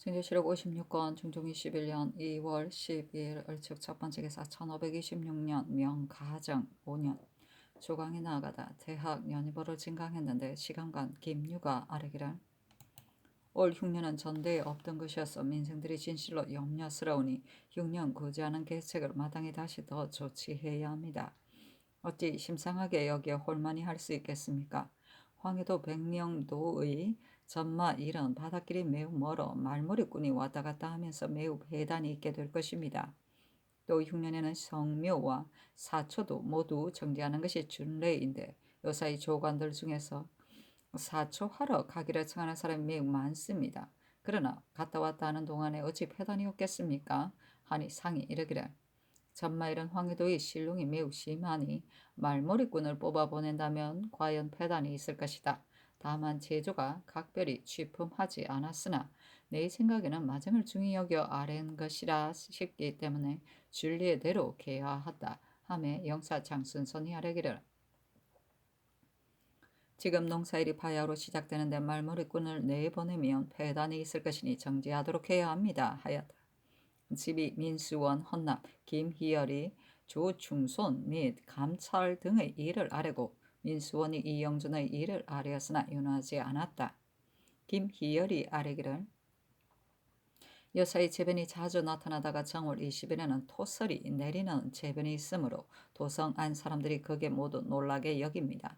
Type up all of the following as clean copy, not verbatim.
승계시록 56권 중종 21년 2월 12일 을축 첫번째 기사 1526년 명가정 5년 조강에 나아가다 대학 연희보를 진강했는데 시간관 김유가 아뢰기를 올 흉년은 전대에 없던 것이어서 민생들이 진실로 염려스러우니 흉년 구제하는 계책을 마땅히 다시 더 조치해야 합니다. 어찌 심상하게 여기에 홀만히 할 수 있겠습니까? 황해도 백령도의 전마 일은 바닷길이 매우 멀어 말머리꾼이 왔다 갔다 하면서 매우 배단이 있게 될 것입니다. 또 흉년에는 성묘와 사초도 모두 정지하는 것이 준례인데 요사이 조관들 중에서 사초하러 가기를 청하는 사람이 매우 많습니다. 그러나 갔다 왔다 하는 동안에 어찌 패단이 없겠습니까? 하니 상이 이르기를 전마일은 황해도의 실롱이 매우 심하니 말머리꾼을 뽑아보낸다면 과연 패단이 있을 것이다. 다만 제조가 각별히 취품하지 않았으나 내 생각에는 마정을 중히 여겨 아랜 것이라 싶기 때문에 준리대로 계하하다. 하매 영사 장순선이 아뢰기를 지금 농사일이 바야흐로 시작되는데 말머리꾼을 내보내면 패단이 있을 것이니 정지하도록 해야 합니다. 하였다. 집이 민수원, 헌납, 김희열이 조충손 및 감찰 등의 일을 아뢰고 민수원이 이영준의 일을 아뢰었으나 윤하지 않았다. 김희열이 아뢰기를 여사의 재변이 자주 나타나다가 정월 20일에는 토설이 내리는 재변이 있으므로 도성 안 사람들이 그게 모두 놀라게 여깁니다.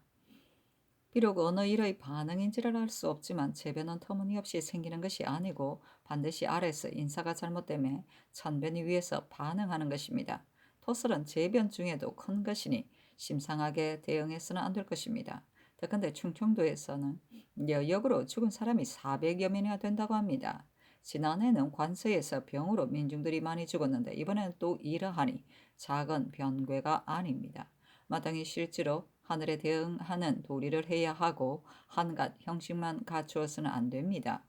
비록 어느 일의 반응인지를 알 수 없지만 재변은 터무니없이 생기는 것이 아니고 반드시 아래서 인사가 잘못되며 천변이 위에서 반응하는 것입니다. 토설은 재변 중에도 큰 것이니 심상하게 대응해서는 안 될 것입니다. 더군데 충청도에서는 여역으로 죽은 사람이 400여 명이나 된다고 합니다. 지난해는 관서에서 병으로 민중들이 많이 죽었는데 이번에는 또 이러하니 작은 변괴가 아닙니다. 마땅히 실제로 하늘에 대응하는 도리를 해야 하고 한갓 형식만 갖추어서는 안 됩니다.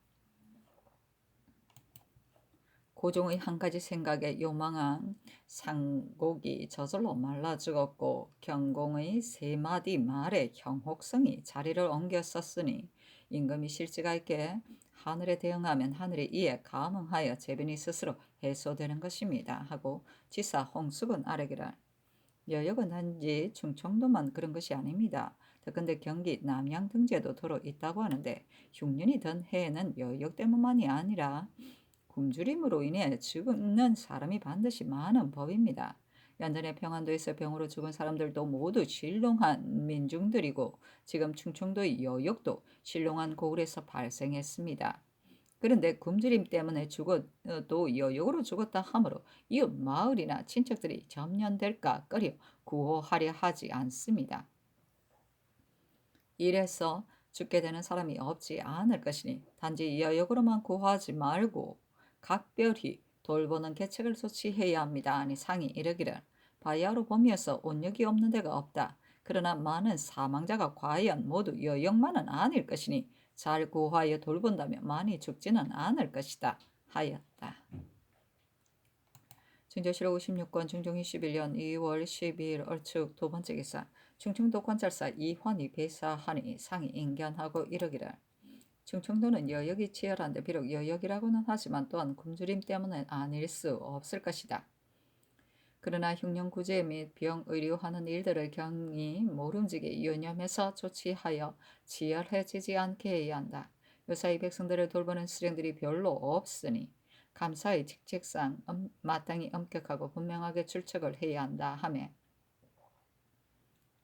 고종의 한 가지 생각에 요망한 상곡이 저절로 말라 죽었고 경공의 세 마디 말에 형혹성이 자리를 옮겼었으니 임금이 실지가 있게 하늘에 대응하면 하늘이 이에 감응하여 재변이 스스로 해소되는 것입니다. 하고 지사 홍숙은 아뢰기를 여역은 단지 충청도만 그런 것이 아닙니다. 더군데 경기 남양 등지에도 도로 있다고 하는데 흉년이 든 해에는 여역 때문만이 아니라 굶주림으로 인해 죽는 사람이 반드시 많은 법입니다. 연전에 평안도에서 병으로 죽은 사람들도 모두 신롱한 민중들이고 지금 충청도의 여역도 신롱한 고을에서 발생했습니다. 그런데 굶주림 때문에 죽어도 여역으로 죽었다 하므로 이웃 마을이나 친척들이 점령될까 꺼려 구호하려 하지 않습니다. 이래서 죽게 되는 사람이 없지 않을 것이니 단지 여역으로만 구호하지 말고 각별히 돌보는 계책을 조치해야 합니다. 아니 상이 이르기를 바야흐로 봄이어서 온역이 없는 데가 없다. 그러나 많은 사망자가 과연 모두 여역만은 아닐 것이니 잘 구호하여 돌본다면 많이 죽지는 않을 것이다. 하였다. 중조실록 56권 중종 21년 2월 12일 얼축 두 번째 기사 충청도 관찰사 이환이 배사하니 상이 인견하고 이르기를 충청도는 여역이 치열한데 비록 여역이라고는 하지만 또한 굶주림 때문은 아닐 수 없을 것이다. 그러나 흉년구제 및 병의료하는 일들을 경히 모름지기 유념해서 조치하여 지열해지지 않게 해야 한다. 요사이 백성들을 돌보는 수령들이 별로 없으니 감사의 직책상 마땅히 엄격하고 분명하게 출척을 해야 한다 하며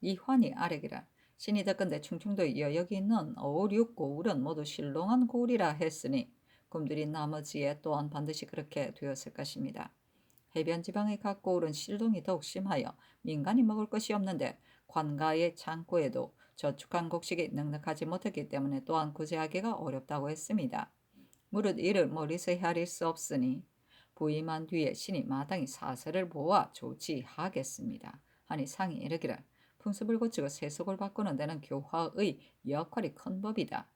이환이 아뢰기라 신이 덕건대 충청도의 여역이 있는 5, 6 고을은 모두 신롱한 고을이라 했으니 굶주린 나머지에 또한 반드시 그렇게 되었을 것입니다. 해변 지방의 각 고을은 실동이 더욱 심하여 민간이 먹을 것이 없는데 관가의 창고에도 저축한 곡식이 넉넉하지 못했기 때문에 또한 구제하기가 어렵다고 했습니다. 무릇 이를 머리서 헤아릴 수 없으니 부임한 뒤에 신이 마땅히 사설을 보아 조치하겠습니다. 하니 상이 이르기를 풍습을 고치고 세속을 바꾸는 데는 교화의 역할이 큰 법이다.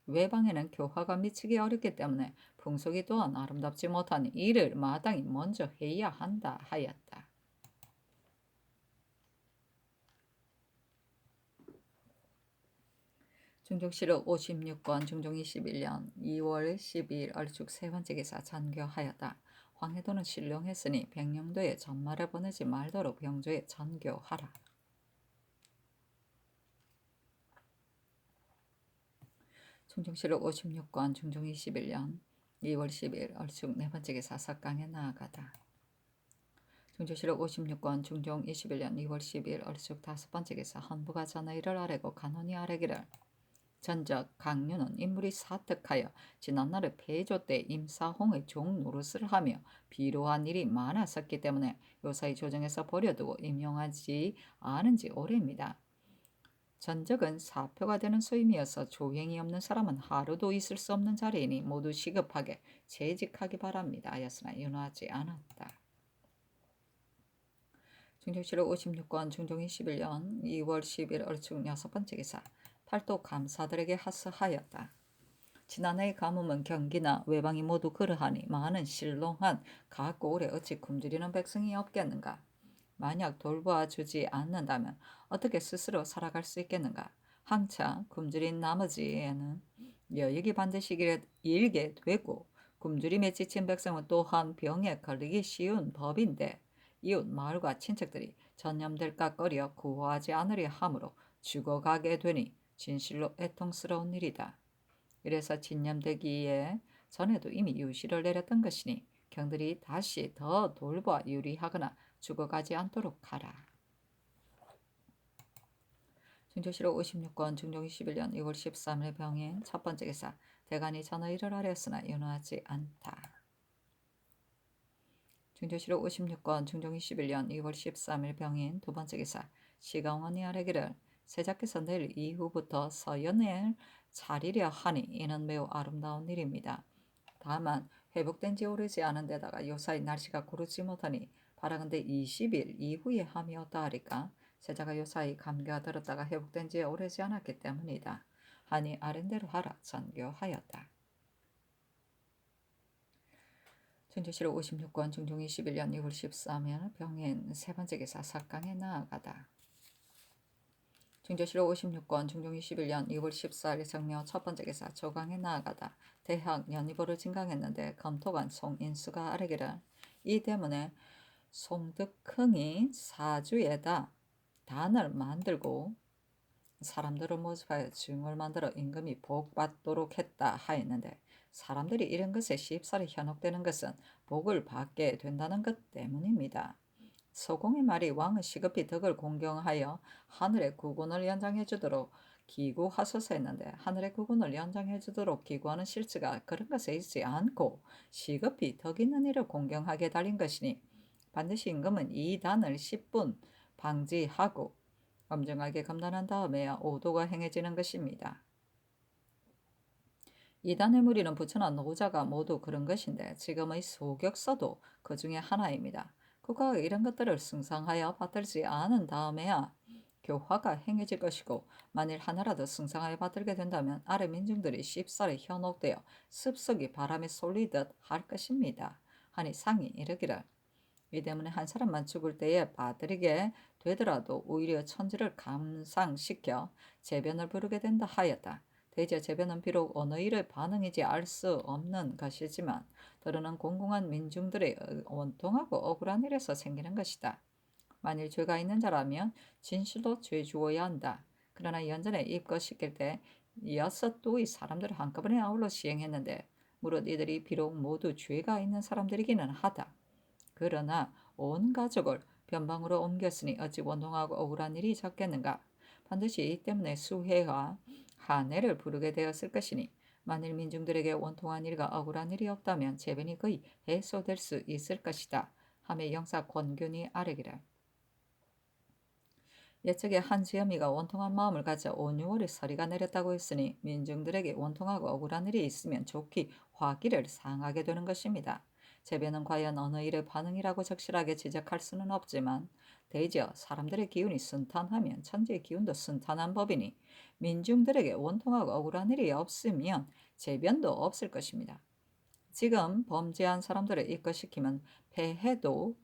외방에는 교화가 미치기 어렵기 때문에 풍속이 또한 아름답지 못한 일을 마땅히 먼저 해야 한다 하였다. 중종실록 56권 중종 21년 2월 12일 얼축 세 번째 기사 전교하였다. 황해도는 신령했으니 백령도에 전말을 보내지 말도록 병조에 전교하라. 중종실록 56권 중종 21년 2월 10일 얼축 네 번째 기사 석강에 나아가다. 중종실록 56권 중종 21년 2월 10일 얼축 다섯 번째 기사 헌부가 전의를 아뢰고 간원이 아뢰기를 전적 강류는 인물이 사특하여 지난날의 폐조 때 임사홍의 종 노릇을 하며 비로한 일이 많았었기 때문에 요사이 조정에서 버려두고 임용하지 않은 지 오래입니다. 전적은 사표가 되는 소임이어서 조행이 없는 사람은 하루도 있을 수 없는 자리이니 모두 시급하게 재직하기 바랍니다 하였으나 윤호하지 않았다. 중종실록 56권 중종 21년 2월 10일 얼축 여섯 번째 기사 팔도 감사들에게 하스하였다. 지난해의 가뭄은 경기나 외방이 모두 그러하니 많은 신롱한 갖고 오래 어찌 굶주리는 백성이 없겠는가. 만약 돌보아 주지 않는다면 어떻게 스스로 살아갈 수 있겠는가. 한차 굶주린 나머지에는 여역이 반드시 일게 되고 굶주림에 지친 백성은 또한 병에 걸리기 쉬운 법인데 이웃 마을과 친척들이 전염될까 꺼려 구호하지 않으려 하므로 죽어가게 되니 진실로 애통스러운 일이다. 이래서 진염되기에 전에도 이미 유시를 내렸던 것이니 경들이 다시 더 돌보아 유리하거나 죽어가지 않도록 하라. 중종실록 56권 중종 21년 2월 13일 병인 첫 번째 기사 대간이 전의를 아뢰었으나 윤호하지 않다. 중종실록 56권 중종 21년 2월 13일 병인 두 번째 기사 시강원이 아뢰기를 세자께서 내일 이후부터 서연을 차리려 하니 이는 매우 아름다운 일입니다. 다만 회복된 지 오르지 않은 데다가 요사이 날씨가 고르지 못하니 바라건대 20일 이후에 함이었다 하리까 세자가 요사이 감기가 들었다가 회복된 지 오르지 않았기 때문이다. 하니 아랜대로 하라 전교하였다. 중종실록 56권 중종 21년 2월 13일 병인 세 번째 기사 석강에 나아가다. 중종실록 56권 중종 21년 2월 14일 정묘 첫 번째 기사 조강에 나아가다. 대학 연희보를 진강했는데 검토관 송인수가 아뢰기를 이 때문에 송득흥이 사주에다 단을 만들고 사람들을 모집하여 증을 만들어 임금이 복받도록 했다 하였는데 사람들이 이런 것에 쉽사리 현혹되는 것은 복을 받게 된다는 것 때문입니다. 서공의 말이 왕은 시급히 덕을 공경하여 하늘의 구군을 연장해 주도록 기구하소서 했는데 하늘의 구군을 연장해 주도록 기구하는 실체가 그런 것에 있지 않고 시급히 덕 있는 일을 공경하게 달린 것이니 반드시 임금은 이 단을 10분 방지하고 엄정하게 검단한 다음에야 오도가 행해지는 것입니다. 이단의 무리는 부처나 노자가 모두 그런 것인데 지금의 소격서도 그 중에 하나입니다. 국가가 이런 것들을 승상하여 받들지 않은 다음에야 교화가 행해질 것이고 만일 하나라도 승상하여 받들게 된다면 아래 민중들이 쉽사리 현혹되어 습속이 바람에 쏠리듯 할 것입니다. 하니 상이 이르기를 이 때문에 한 사람만 죽을 때에 받들이게 되더라도 오히려 천지를 감상시켜 재변을 부르게 된다 하였다. 대저 재변은 비록 어느 일의 반응이지 알 수 없는 것이지만 때로는 공공한 민중들의 원통하고 억울한 일에서 생기는 것이다. 만일 죄가 있는 자라면 진실로 죄 주어야 한다. 그러나 연전에 입거시킬 때 6도의 사람들을 한꺼번에 아울러 시행했는데 무릇 이들이 비록 모두 죄가 있는 사람들이기는 하다. 그러나 온 가족을 변방으로 옮겼으니 어찌 원통하고 억울한 일이 적겠는가. 반드시 이 때문에 수해와 한해를 부르게 되었을 것이니 만일 민중들에게 원통한 일과 억울한 일이 없다면 재변이 거의 해소될 수 있을 것이다. 하며 영사 권균이 아뢰기를 예측에 한지엄이가 원통한 마음을 가져 5, 6월에 서리가 내렸다고 했으니 민중들에게 원통하고 억울한 일이 있으면 좋기 화기를 상하게 되는 것입니다. 재변은 과연 어느 일의 반응이라고 적실하게 지적할 수는 없지만 대저 사람들의 기운이 순탄하면 천지의 기운도 순탄한 법이니 민중들에게 원통하고 억울한 일이 없으면 재변도 없을 것입니다. 지금 범죄한 사람들을 입거시키면 폐해도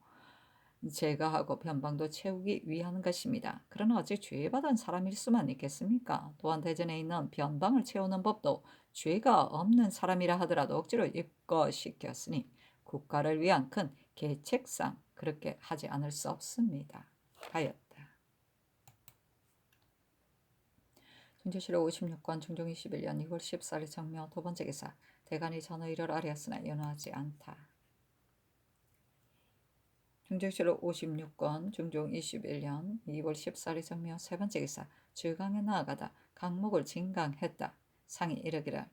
제거하고 변방도 채우기 위한 것입니다. 그러나 어찌 죄받은 사람일 수만 있겠습니까? 또한 대전에 있는 변방을 채우는 법도 죄가 없는 사람이라 하더라도 억지로 입거시켰으니 국가를 위한 큰 계책상 그렇게 하지 않을 수 없습니다. 하였다. 중조실록 56권 중종 21년 2월 14일 정묘 두 번째 기사 대간이 전의를 아뢰었으나 연호하지 않다. 중종실록 56권 중종 21년 2월 14일 정묘 세 번째 기사 주강에 나아가다 강목을 진강했다. 상이 이르기를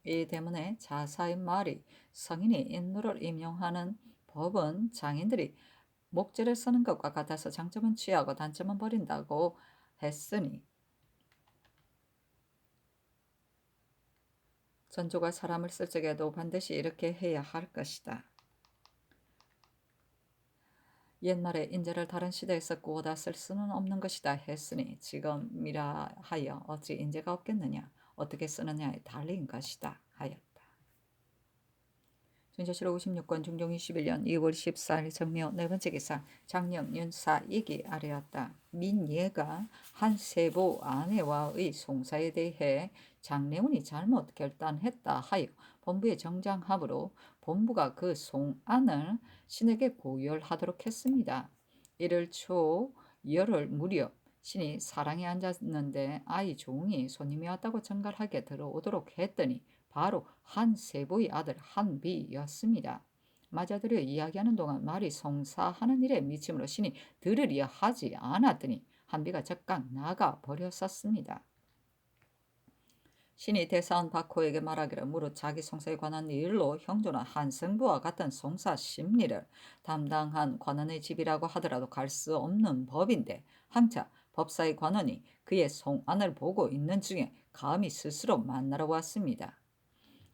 이 대문에 자사인 말이 성인이 인노를 임용하는 법은 장인들이 목재를 쓰는 것과 같아서 장점은 취하고 단점은 버린다고 했으니 전조가 사람을 쓸 적에도 반드시 이렇게 해야 할 것이다. 옛날에 인재를 다른 시대에서 구워다 쓸 수는 없는 것이다 했으니 지금이라 하여 어찌 인재가 없겠느냐 어떻게 쓰느냐에 달린 것이다 하였다. 중조실록 56권 중종 21년 2월 14일 정묘 네 번째 기사 장령 윤사 이기 아뢰었다. 민예가 한 세보 아내와의 송사에 대해 장례원이 잘못 결단했다 하여 본부에 정장함으로 본부가 그 송안을 신에게 고열하도록 했습니다. 이를 초 열흘 무렵 신이 사랑에 앉았는데 아이 종이 손님이 왔다고 정갈하게 들어오도록 했더니 바로 한 세보의 아들 한비였습니다. 맞아들여 이야기하는 동안 말이 성사하는 일에 미침으로 신이 들으려 하지 않았더니 한비가 적각 나가 버렸었습니다. 신이 대사원 박호에게 말하기를 무릇 자기 송사에 관한 일로 형조나 한승부와 같은 송사 심리를 담당한 관원의 집이라고 하더라도 갈 수 없는 법인데 항차 법사의 관원이 그의 송안을 보고 있는 중에 감히 스스로 만나러 왔습니다.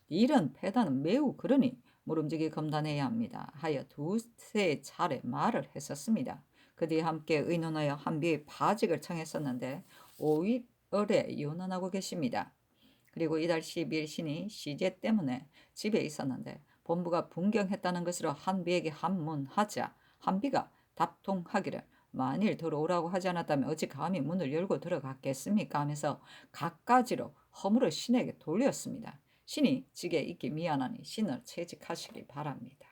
이런 패단은 매우 그러니 모름지기 검단해야 합니다. 하여 두세 차례 말을 했었습니다. 그 뒤에 함께 의논하여 한비의 파직을 청했었는데 5일에 연원하고 계십니다. 그리고 이달 10일 신이 시제 때문에 집에 있었는데 본부가 분경했다는 것으로 한비에게 한문하자 한비가 답통하기를 만일 들어오라고 하지 않았다면 어찌 감히 문을 열고 들어갔겠습니까 하면서 갖가지로 허물을 신에게 돌렸습니다. 신이 직에 있기 미안하니 신을 채직하시기 바랍니다.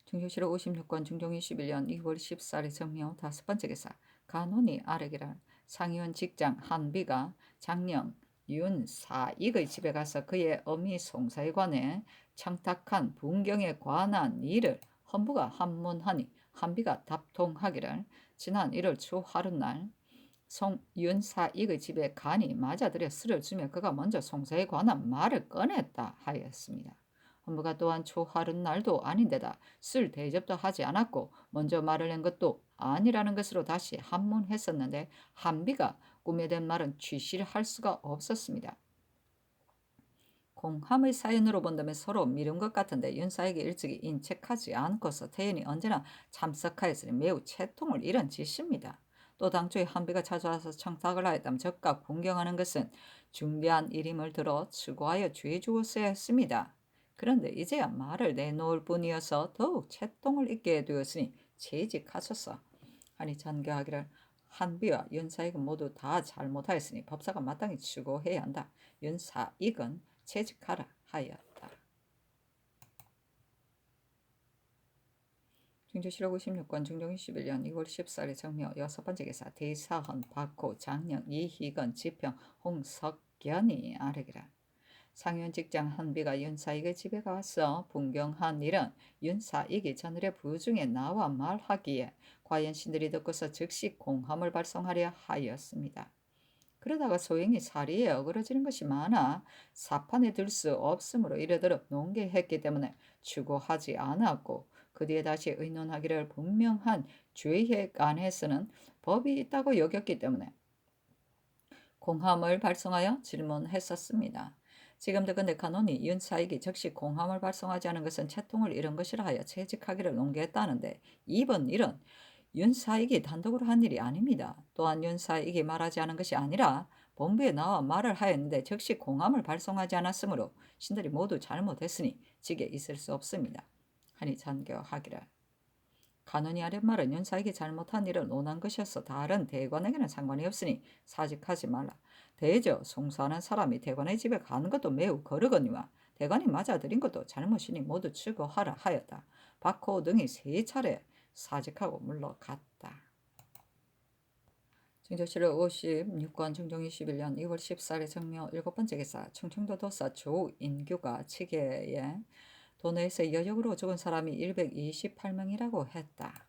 중조실록 56권 중종 21년 2월 14일 정묘 다섯 번째 기사 간원이 아뢰기를 상의원 직장 한비가 장령 윤사익의 집에 가서 그의 어미 송사에 관해 청탁한 분경에 관한 일을 헌부가 한문하니 한비가 답통하기를 지난 1월 초하룻날 윤사익의 집에 간이 맞아들여 술을 주며 그가 먼저 송사에 관한 말을 꺼냈다 하였습니다. 헌부가 또한 초하룻날도 아닌데다 술 대접도 하지 않았고 먼저 말을 낸 것도 아니라는 것으로 다시 한문했었는데 한비가 꿈에 댄 말은 취실할 수가 없었습니다. 공함의 사연으로 본다면 서로 미룬 것 같은데 윤사에게 일찍이 인책하지 않고서 태연이 언제나 참석하였으니 매우 채통을 잃은 짓입니다. 또 당초에 한비가 찾아와서 청탁을 하였다면 적각 분경하는 것은 중대한 일임을 들어 추구하여 죄 주었어야 했습니다. 그런데 이제야 말을 내놓을 뿐이어서 더욱 채통을 잊게 되었으니 채직하소서 하니 전교하기를 한비와 윤사익은 모두 다 잘못하였으니 법사가 마땅히 추구해야 한다. 윤사익은 채직하라 하였다. 중조실록 56권 중종 21년 2월 14일 정묘 여섯 번째 기사 대사헌 박호 장령 이희건 지평 홍석견이 아뢰기라 상현 직장 한비가 윤사익의 집에 가서 분경한 일은 윤사익이 전일에 부중에 나와 말하기에 과연 신들이 듣고서 즉시 공함을 발송하려 하였습니다. 그러다가 소행이 사리에 어그러지는 것이 많아 사판에 들 수 없으므로 이르도록 농계했기 때문에 추구하지 않았고 그 뒤에 다시 의논하기를 분명한 죄에 관해서는 법이 있다고 여겼기 때문에 공함을 발송하여 질문했었습니다. 지금도 근데 간원이 윤사익이 즉시 공함을 발송하지 않은 것은 채통을 잃은 것이라 하여 채직하기를 농계했다는데 이번 일은 윤사익이 단독으로 한 일이 아닙니다. 또한 윤사익이 말하지 않은 것이 아니라 본부에 나와 말을 하였는데 즉시 공함을 발송하지 않았으므로 신들이 모두 잘못했으니 직에 있을 수 없습니다. 하니 잔교하기를. 간언이 아랫 말은 윤사에게 잘못한 일을 논한 것이어서 다른 대관에게는 상관이 없으니 사직하지 말라. 대저 송수하는 사람이 대관의 집에 가는 것도 매우 거르거니와 대관이 맞아들인 것도 잘못이니 모두 추구하라 하였다. 박호 등이 3차례 사직하고 물러갔다. 증조실록 56권 중종 21년 2월 14일 정묘 7번째 기사 충청도 도사 조인규가 치계에 도내에서 여적으로 죽은 사람이 128명이라고 했다.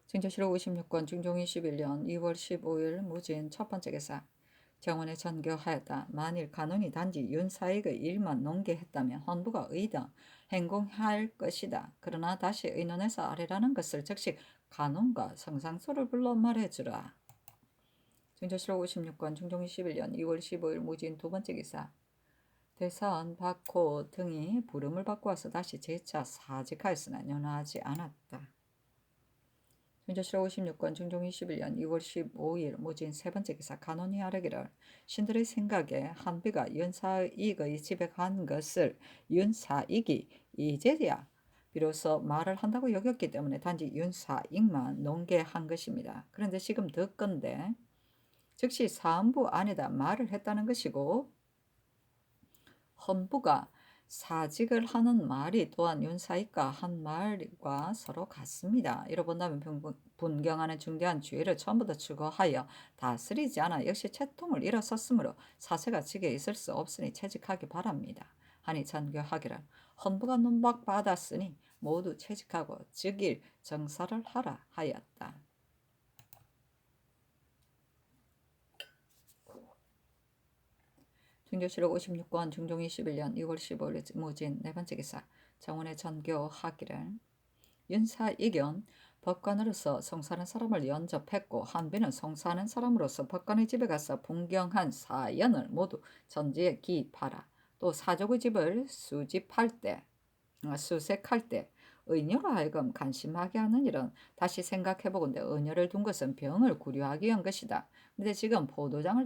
증조실록 56권 중종 21년 2월 15일 무진 첫 번째 기사 정원에 전교하였다. 만일 간원이 단지 윤사익의 일만 농계했다면 헌부가 의당 행공할 것이다. 그러나 다시 의논해서 아래라는 것을 즉시 간원과 성상소를 불러 말해주라. 증조실록 56권 중종 21년 2월 15일 무진 두 번째 기사 대사원 박호 등이 부름을 받고 와서 다시 재차 사직하였으나 연화하지 않았다. 증조실록 56권 중종 21년 2월 15일 무진 세 번째 기사 간원이 아뢰기를 신들의 생각에 한비가 윤사익의 집에 간 것을 윤사익이 이제야 비로소 말을 한다고 여겼기 때문에 단지 윤사익만 농계한 것입니다. 그런데 지금 듣건대 즉시 사헌부 안에다 말을 했다는 것이고 헌부가 사직을 하는 말이 또한 윤사익과 한 말과 서로 같습니다. 이로 본다면 분경하는 중대한 죄를 처음부터 추구하여 다스리지 않아 역시 채통을 일어섰으므로 사세가 직에 있을 수 없으니 채직하기 바랍니다. 하니 잔교하기를 헌부가 논박받았으니 모두 채직하고 즉일 정사를 하라 하였다. 증조실록 56권 중종 21년 2월 15일 무진 네 번째 기사 정원에 전교하기를 윤사익은 법관으로서 성사하는 사람을 연접했고 한비는 성사하는 사람으로서 법관의 집에 가서 분경한 사연을 모두 전지에 기입하라. 또 사족의 집을 수색할 때 의녀로 하여금 간심하게 하는 일은 다시 생각해보건대 의녀를 둔 것은 병을 구류하기 위한 것이다. 근데 지금 보도장을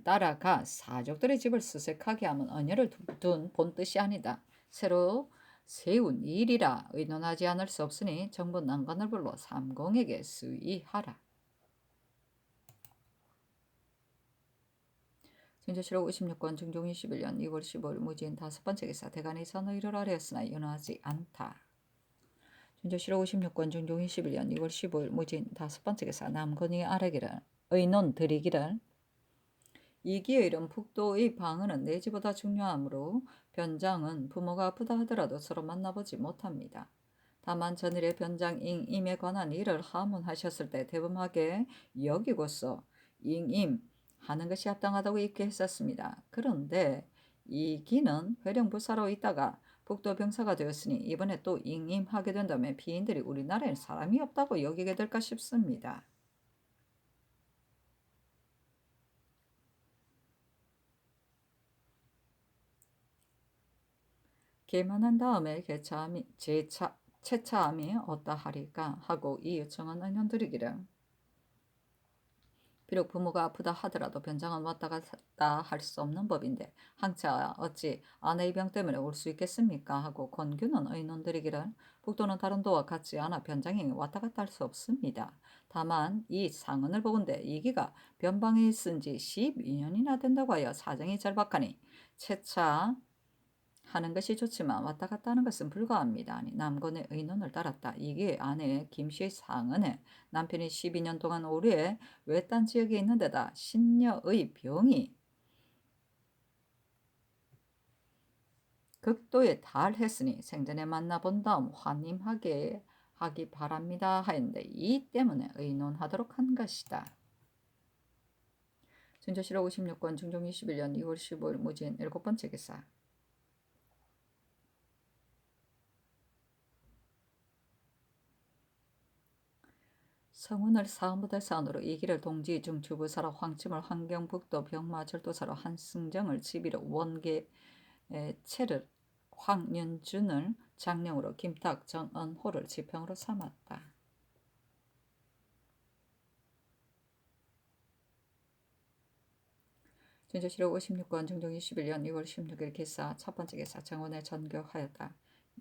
따라가 사족들의 집을 수색하게 하면 언여를 둔 본뜻이 아니다. 새로 세운 일이라 의논하지 않을 수 없으니 정부 난관을 불러 삼공에게 수의하라. 증조실록 56권 중종 21년 2월 15일 무진 다섯 번째 기사 대간이 선의를 아뢰었으나 연호하지 않다. 증조실록 56권 중종 21년 2월 15일 무진 다섯 번째 기사 남건이 아뢰기를 의논 드리기를 이기의 이름 북도의 방언은 내지보다 중요하므로 변장은 부모가 아프다 하더라도 서로 만나보지 못합니다. 다만 전일에 변장 잉임에 관한 일을 하문하셨을 때 대범하게 여기고서 잉임 하는 것이 합당하다고 입기했었습니다. 그런데 이기는 회령부사로 있다가 북도 병사가 되었으니 이번에 또 잉임하게 된다면 피인들이 우리나라에 사람이 없다고 여기게 될까 싶습니다. 계만한 다음에 채차함이 어떠하리까 하고 이 요청은 의논드리기를 비록 부모가 아프다 하더라도 변장은 왔다 갔다 할 수 없는 법인데 항차 어찌 아내의 병 때문에 올 수 있겠습니까 하고 권규는 의논드리기를 북도는 다른 도와 같지 않아 변장이 왔다 갔다 할 수 없습니다. 다만 이 상언을 보건대 이기가 변방에 있은 지 12년이나 된다고 하여 사정이 절박하니 채차 하는 것이 좋지만 왔다 갔다 하는 것은 불가합니다. 아니 남건의 의논을 따랐다. 이게 아내 김씨의 상언에 남편이 12년 동안 오류에 외딴 지역에 있는 데다 신녀의 병이 극도에 달했으니 생전에 만나본 다음 환임하게 하기 바랍니다 하였는데 이 때문에 의논하도록 한 것이다. 증조실록 56권 중종 21년 2월 15일 무진 7번째 기사 성운을 사무대사원으로 이기를 동지 중 주부사로 황침을 환경북도 병마절도사로 한승정을 지비로 원계체를 황윤준을 장령으로 김탁 정언호를 지평으로 삼았다. 준조실록 56권 중종 21년 2월 16일 기사 첫 번째 기사 정원에 전교하였다.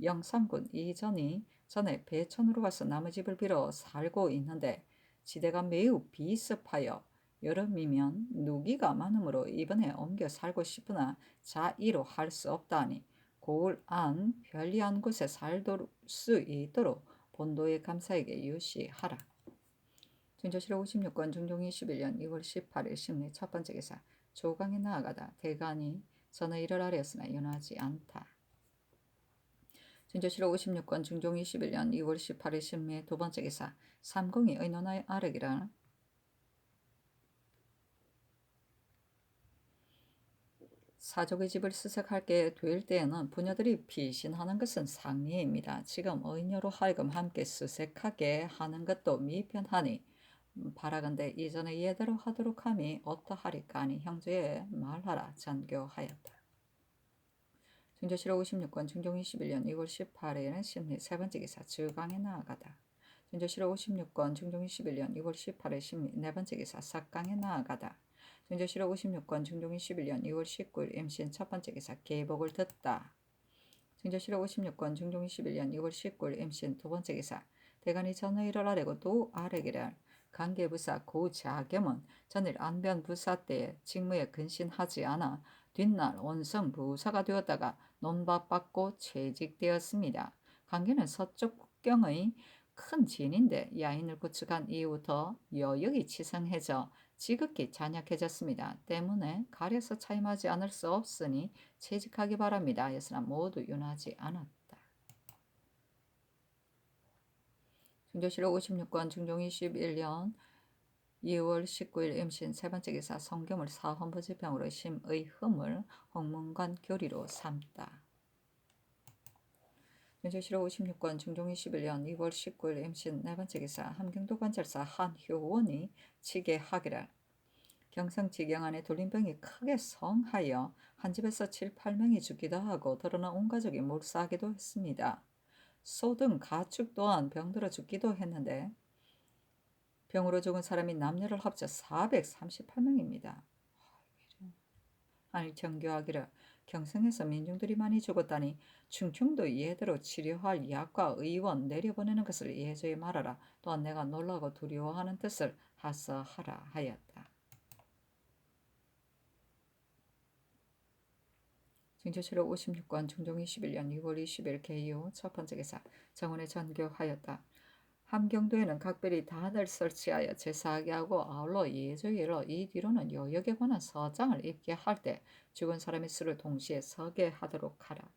영산군 이전이 전에 배천으로 가서 남의 집을 빌어 살고 있는데 지대가 매우 비습하여 여름이면 누기가 많으므로 이번에 옮겨 살고 싶으나 자의로 할 수 없다니 고을 안 편리한 곳에 살도 수 있도록 본도의 감사에게 유시하라. 준조실록 56권 중종 21년 2월 18일 심리 첫 번째 기사 조강에 나아가다 대간이 전의 일을 아뢰었으나 연하지 않다. 준조실록 56권 중종 21년 2월 18일 심리의 두 번째 기사 삼공이 의논하여 아뢰기라. 사족의 집을 수색하게 될 때에는 부녀들이 피신하는 것은 상례입니다. 지금 의녀로 하여금 함께 수색하게 하는 것도 미편하니 바라건대 이전에 예대로 하도록 함이 어떠하리까 하니 형제에 말하라 전교하였다. 준조실록 56권 중종 21년 2월 18일은 심리 세 번째 기사 주강에 나아가다. 준조실록 56권 중종 21년 2월 18일 심리 네 번째 기사 삭강에 나아가다. 준조실록 56권 중종 21년 2월 19일 임신 첫 번째 기사 계복을 듣다. 준조실록 56권 중종 21년 2월 19일 임신 두 번째 기사 대간이 전의 일을 아뢰고 또 아뢰기를 관계부사 고자겸은 전일 안변부사 때에 직무에 근신하지 않아 뒷날 원성부사가 되었다가 논박받고 채직되었습니다. 관계는 서쪽 국경의 큰 진인데 야인을 구축한 이후부터 여역이 치성해져 지극히 잔약해졌습니다. 때문에 가려서 차임하지 않을 수 없으니 채직하기 바랍니다. 하였으나 모두 윤하지 않았다. 준조실록 56권 중종 21년 2월 19일 임신 세 번째 기사 성겸을 사헌부지병으로 심의 흠을 홍문관 교리로 삼다. 준조실록 56권 중종 21년 2월 19일 임신 네 번째 기사 함경도 관찰사 한효원이 치게하기를 경성지경 안에 돌림병이 크게 성하여 한 집에서 7, 8명이 죽기도 하고 더러나 온 가족이 몰사하기도 했습니다. 소 등 가축 또한 병들어 죽기도 했는데 병으로 죽은 사람이 남녀를 합쳐 438명입니다. 아니 정교하기를 경성에서 민중들이 많이 죽었다니 충청도 예대로 치료할 약과 의원 내려보내는 것을 예조에 말하라. 또한 내가 놀라고 두려워하는 뜻을 하사하라 하였다. 준조실록 56권 중종 21년 2월 20일 개요 첫 번째 기사 정원에 전교하였다. 함경도에는 각별히 단을 설치하여 제사하게 하고 아울러 예조일로 이 뒤로는 여역에 관한 서장을 읽게 할 때 죽은 사람의 수를 동시에 서게 하도록 하라.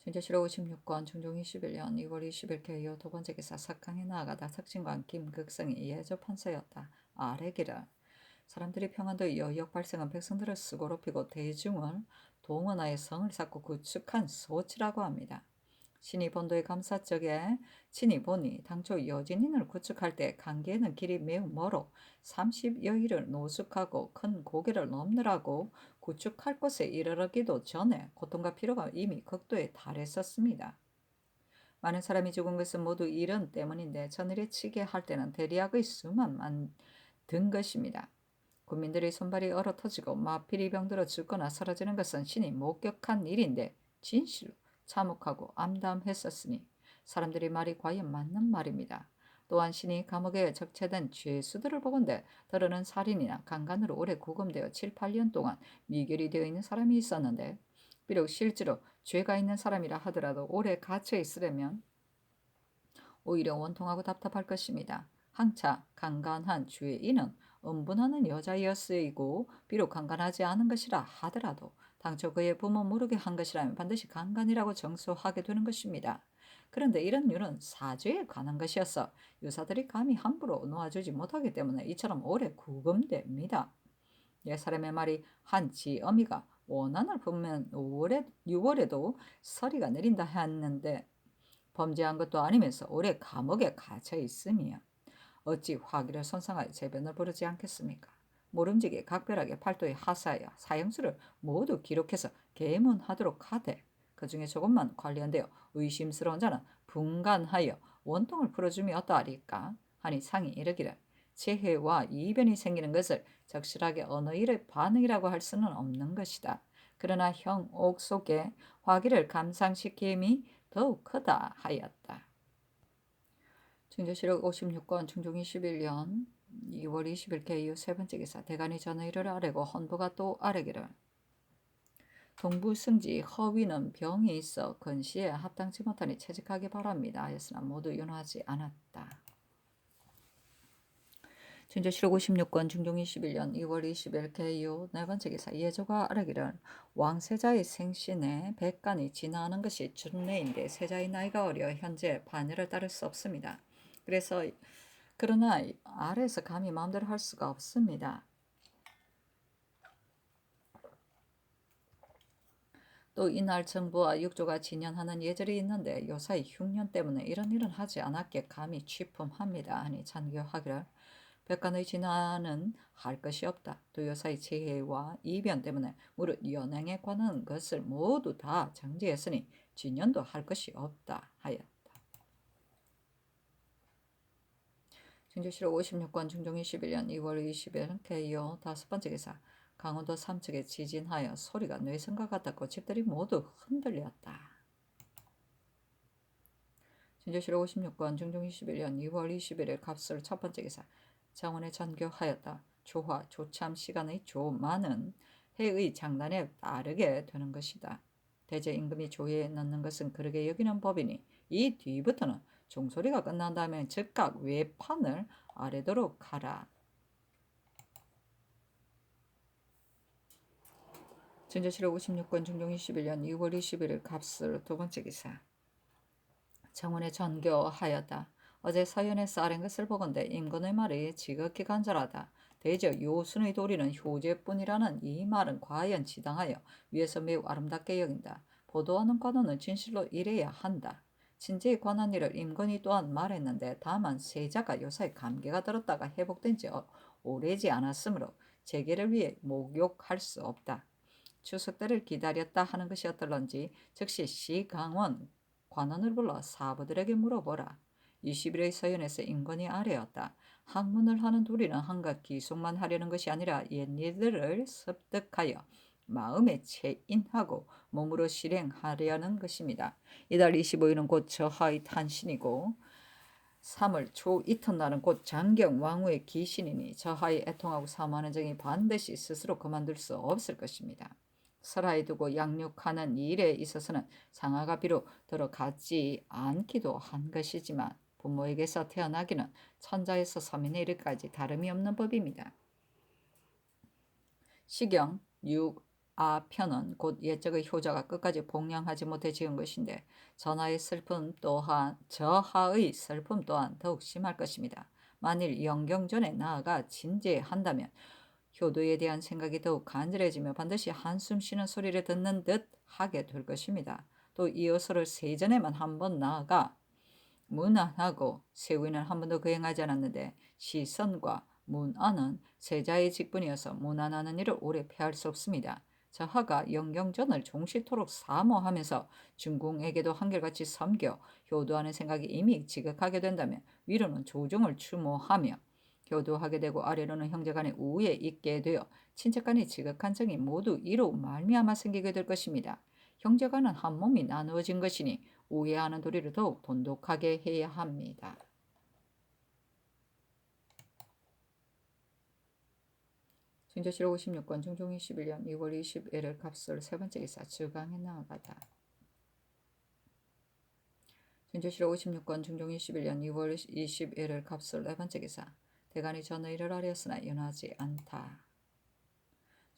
준조실록 56권 중종 21년 2월 20일 개요 두 번째 기사 석강에 나아가다 석진관 김극성이 예조 판사였다. 아래기를 사람들이 평안도 여역 발생한 백성들을 수고롭히고 대중을 동원하여 성을 쌓고 구축한 소치라고 합니다. 신이 본도의 감사적에 친히 보니 당초 여진인을 구축할 때 강계에는 길이 매우 멀어 30여일을 노숙하고 큰 고개를 넘느라고 구축할 곳에 이르기도 전에 고통과 피로가 이미 극도에 달했었습니다. 많은 사람이 죽은 것은 모두 이런 때문인데 전일에 치게 할 때는 대리학의 수만 만든 것입니다. 국민들의 손발이 얼어 터지고 마필이 병들어 죽거나 사라지는 것은 신이 목격한 일인데 진실로 참혹하고 암담했었으니 사람들이 말이 과연 맞는 말입니다. 또한 신이 감옥에 적체된 죄수들을 보건대 더러는 살인이나 강간으로 오래 구금되어 7, 8년 동안 미결이 되어 있는 사람이 있었는데 비록 실제로 죄가 있는 사람이라 하더라도 오래 갇혀 있으려면 오히려 원통하고 답답할 것입니다. 항차 강간한 죄인은 음분하는 여자였으이고 비록 강간하지 않은 것이라 하더라도 당초 그의 부모 모르게 한 것이라면 반드시 강간이라고 정수하게 되는 것입니다. 그런데 이런 이유는 사죄에 관한 것이어서 유사들이 감히 함부로 놓아주지 못하기 때문에 이처럼 오래 구금됩니다. 옛사람의 말이 한지 어미가 원한을 품으면 6월에도 서리가 내린다 했는데 범죄한 것도 아니면서 오래 감옥에 갇혀 있으며 어찌 화기를 손상하여 재변을 부르지 않겠습니까? 모름지기 각별하게 팔도에 하사하여 사형수를 모두 기록해서 계문하도록 하되 그 중에 조금만 관련되어 의심스러운 자는 분간하여 원통을 풀어주면 어떠하리까? 하니 상이 이르기를 재해와 이변이 생기는 것을 적실하게 어느 일의 반응이라고 할 수는 없는 것이다. 그러나 형옥 속에 화기를 감상시킴이 더욱 크다 하였다. 증조실록 56권 중종 21년 2월 20일 개유 세 번째 기사 대간이 전의를 아뢰고 헌부가 또 아뢰기를 동부승지 허위는 병이 있어 근시에 합당치 못하니 채직하기 바랍니다 하였으나 모두 윤하지 않았다. 증조실록 56권 중종 21년 2월 20일 개유 네 번째 기사 예조가 아뢰기를 왕세자의 생신에 백간이 지나는 것이 준례인데 세자의 나이가 어려 현재 반열을 따를 수 없습니다. 그러나 아래에서 감히 마음대로 할 수가 없습니다. 또 이날 정부와 육조가 진연하는 예절이 있는데 요사이 흉년 때문에 이런 일은 하지 않았기에 감히 취품합니다 하니 찬교하기를 백간의 진화는 할 것이 없다. 또 요사이 재해와 이변 때문에 무릇 연행에 관한 것을 모두 다 정지했으니 진연도 할 것이 없다 하였다. 증조실록 56권 중종 21년 2월 20일 개요 다섯 번째 기사 강원도 삼척에 지진하여 소리가 뇌성과 같았고 집들이 모두 흔들렸다. 증조실록 56권 중종 21년 2월 21일 갑술 첫 번째 기사 장원에 전교하였다. 조화 조참 시간의 조만은 해의 장단에 따르게 되는 것이다. 대제 임금이 조에 넣는 것은 그러게 여기는 법이니 이 뒤부터는 종소리가 끝난 다음에 즉각 외판을 아래도록 하라. 증조실록 56권 중종 21년 2월 21일 갑술 두 번째 기사 정원에 전교하였다. 어제 서연에서 아랜 것을 보건대 임금의 말이 지극히 간절하다. 대저 요순의 도리는 효제뿐이라는 이 말은 과연 지당하여 위에서 매우 아름답게 여긴다. 보도하는 관원은 진실로 이래야 한다. 친제에 관한 일을 임금이 또한 말했는데 다만 세자가 요사이 감개가 들었다가 회복된 지 오래지 않았으므로 재개를 위해 목욕할 수 없다. 추석 때를 기다렸다 하는 것이 어떨런지 즉시 시강원 관원을 불러 사부들에게 물어보라. 20일의 서연에서 임건이 아뢰었다. 학문을 하는 도리는 한갓 기속만 하려는 것이 아니라 옛일들을 습득하여 마음에 체인하고 몸으로 실행하려는 것입니다. 이달 25일은 곧 저하의 탄신이고 3월 초 이튿날은 곧 장경 왕후의 기신이니 저하의 애통하고 사모하는 정이 반드시 스스로 그만둘 수 없을 것입니다. 설하에 두고 양육하는 일에 있어서는 상하가 비록 들어가지 않기도 한 것이지만 부모에게서 태어나기는 천자에서 서민에 이르기까지 다름이 없는 법입니다. 시경 6아편은 곧 옛적의 효자가 끝까지 복양하지 못해 지은 것인데 저하의 슬픔 또한 더욱 심할 것입니다. 만일 영경전에 나아가 진제한다면 효도에 대한 생각이 더욱 간절해지며 반드시 한숨 쉬는 소리를 듣는 듯 하게 될 것입니다. 또 이어서를 세전에만 한 번 나아가 문안하고 세우이는 한 번도 거행하지 않았는데 시선과 문안은 세자의 직분이어서 문안하는 일을 오래 폐할 수 없습니다. 저하가 영경전을 종시토록 사모하면서 중궁에게도 한결같이 섬겨 효도하는 생각이 이미 지극하게 된다면 위로는 조정을 추모하며 효도하게 되고 아래로는 형제간의 우에 있게 되어 친척간의 지극한 정이 모두 이로 말미암아 생기게 될 것입니다. 형제간은 한 몸이 나누어진 것이니 우애하는 도리를 더욱 돈독하게 해야 합니다. 증조실록 56권 중종 21년 2월 21일 갑술 세 번째 기사 주강에 나아가다. 증조실록 56권 중종 21년 2월 21일 갑술 네 번째 기사 대간이 전의를 아뢰었으나 윤하지 않다.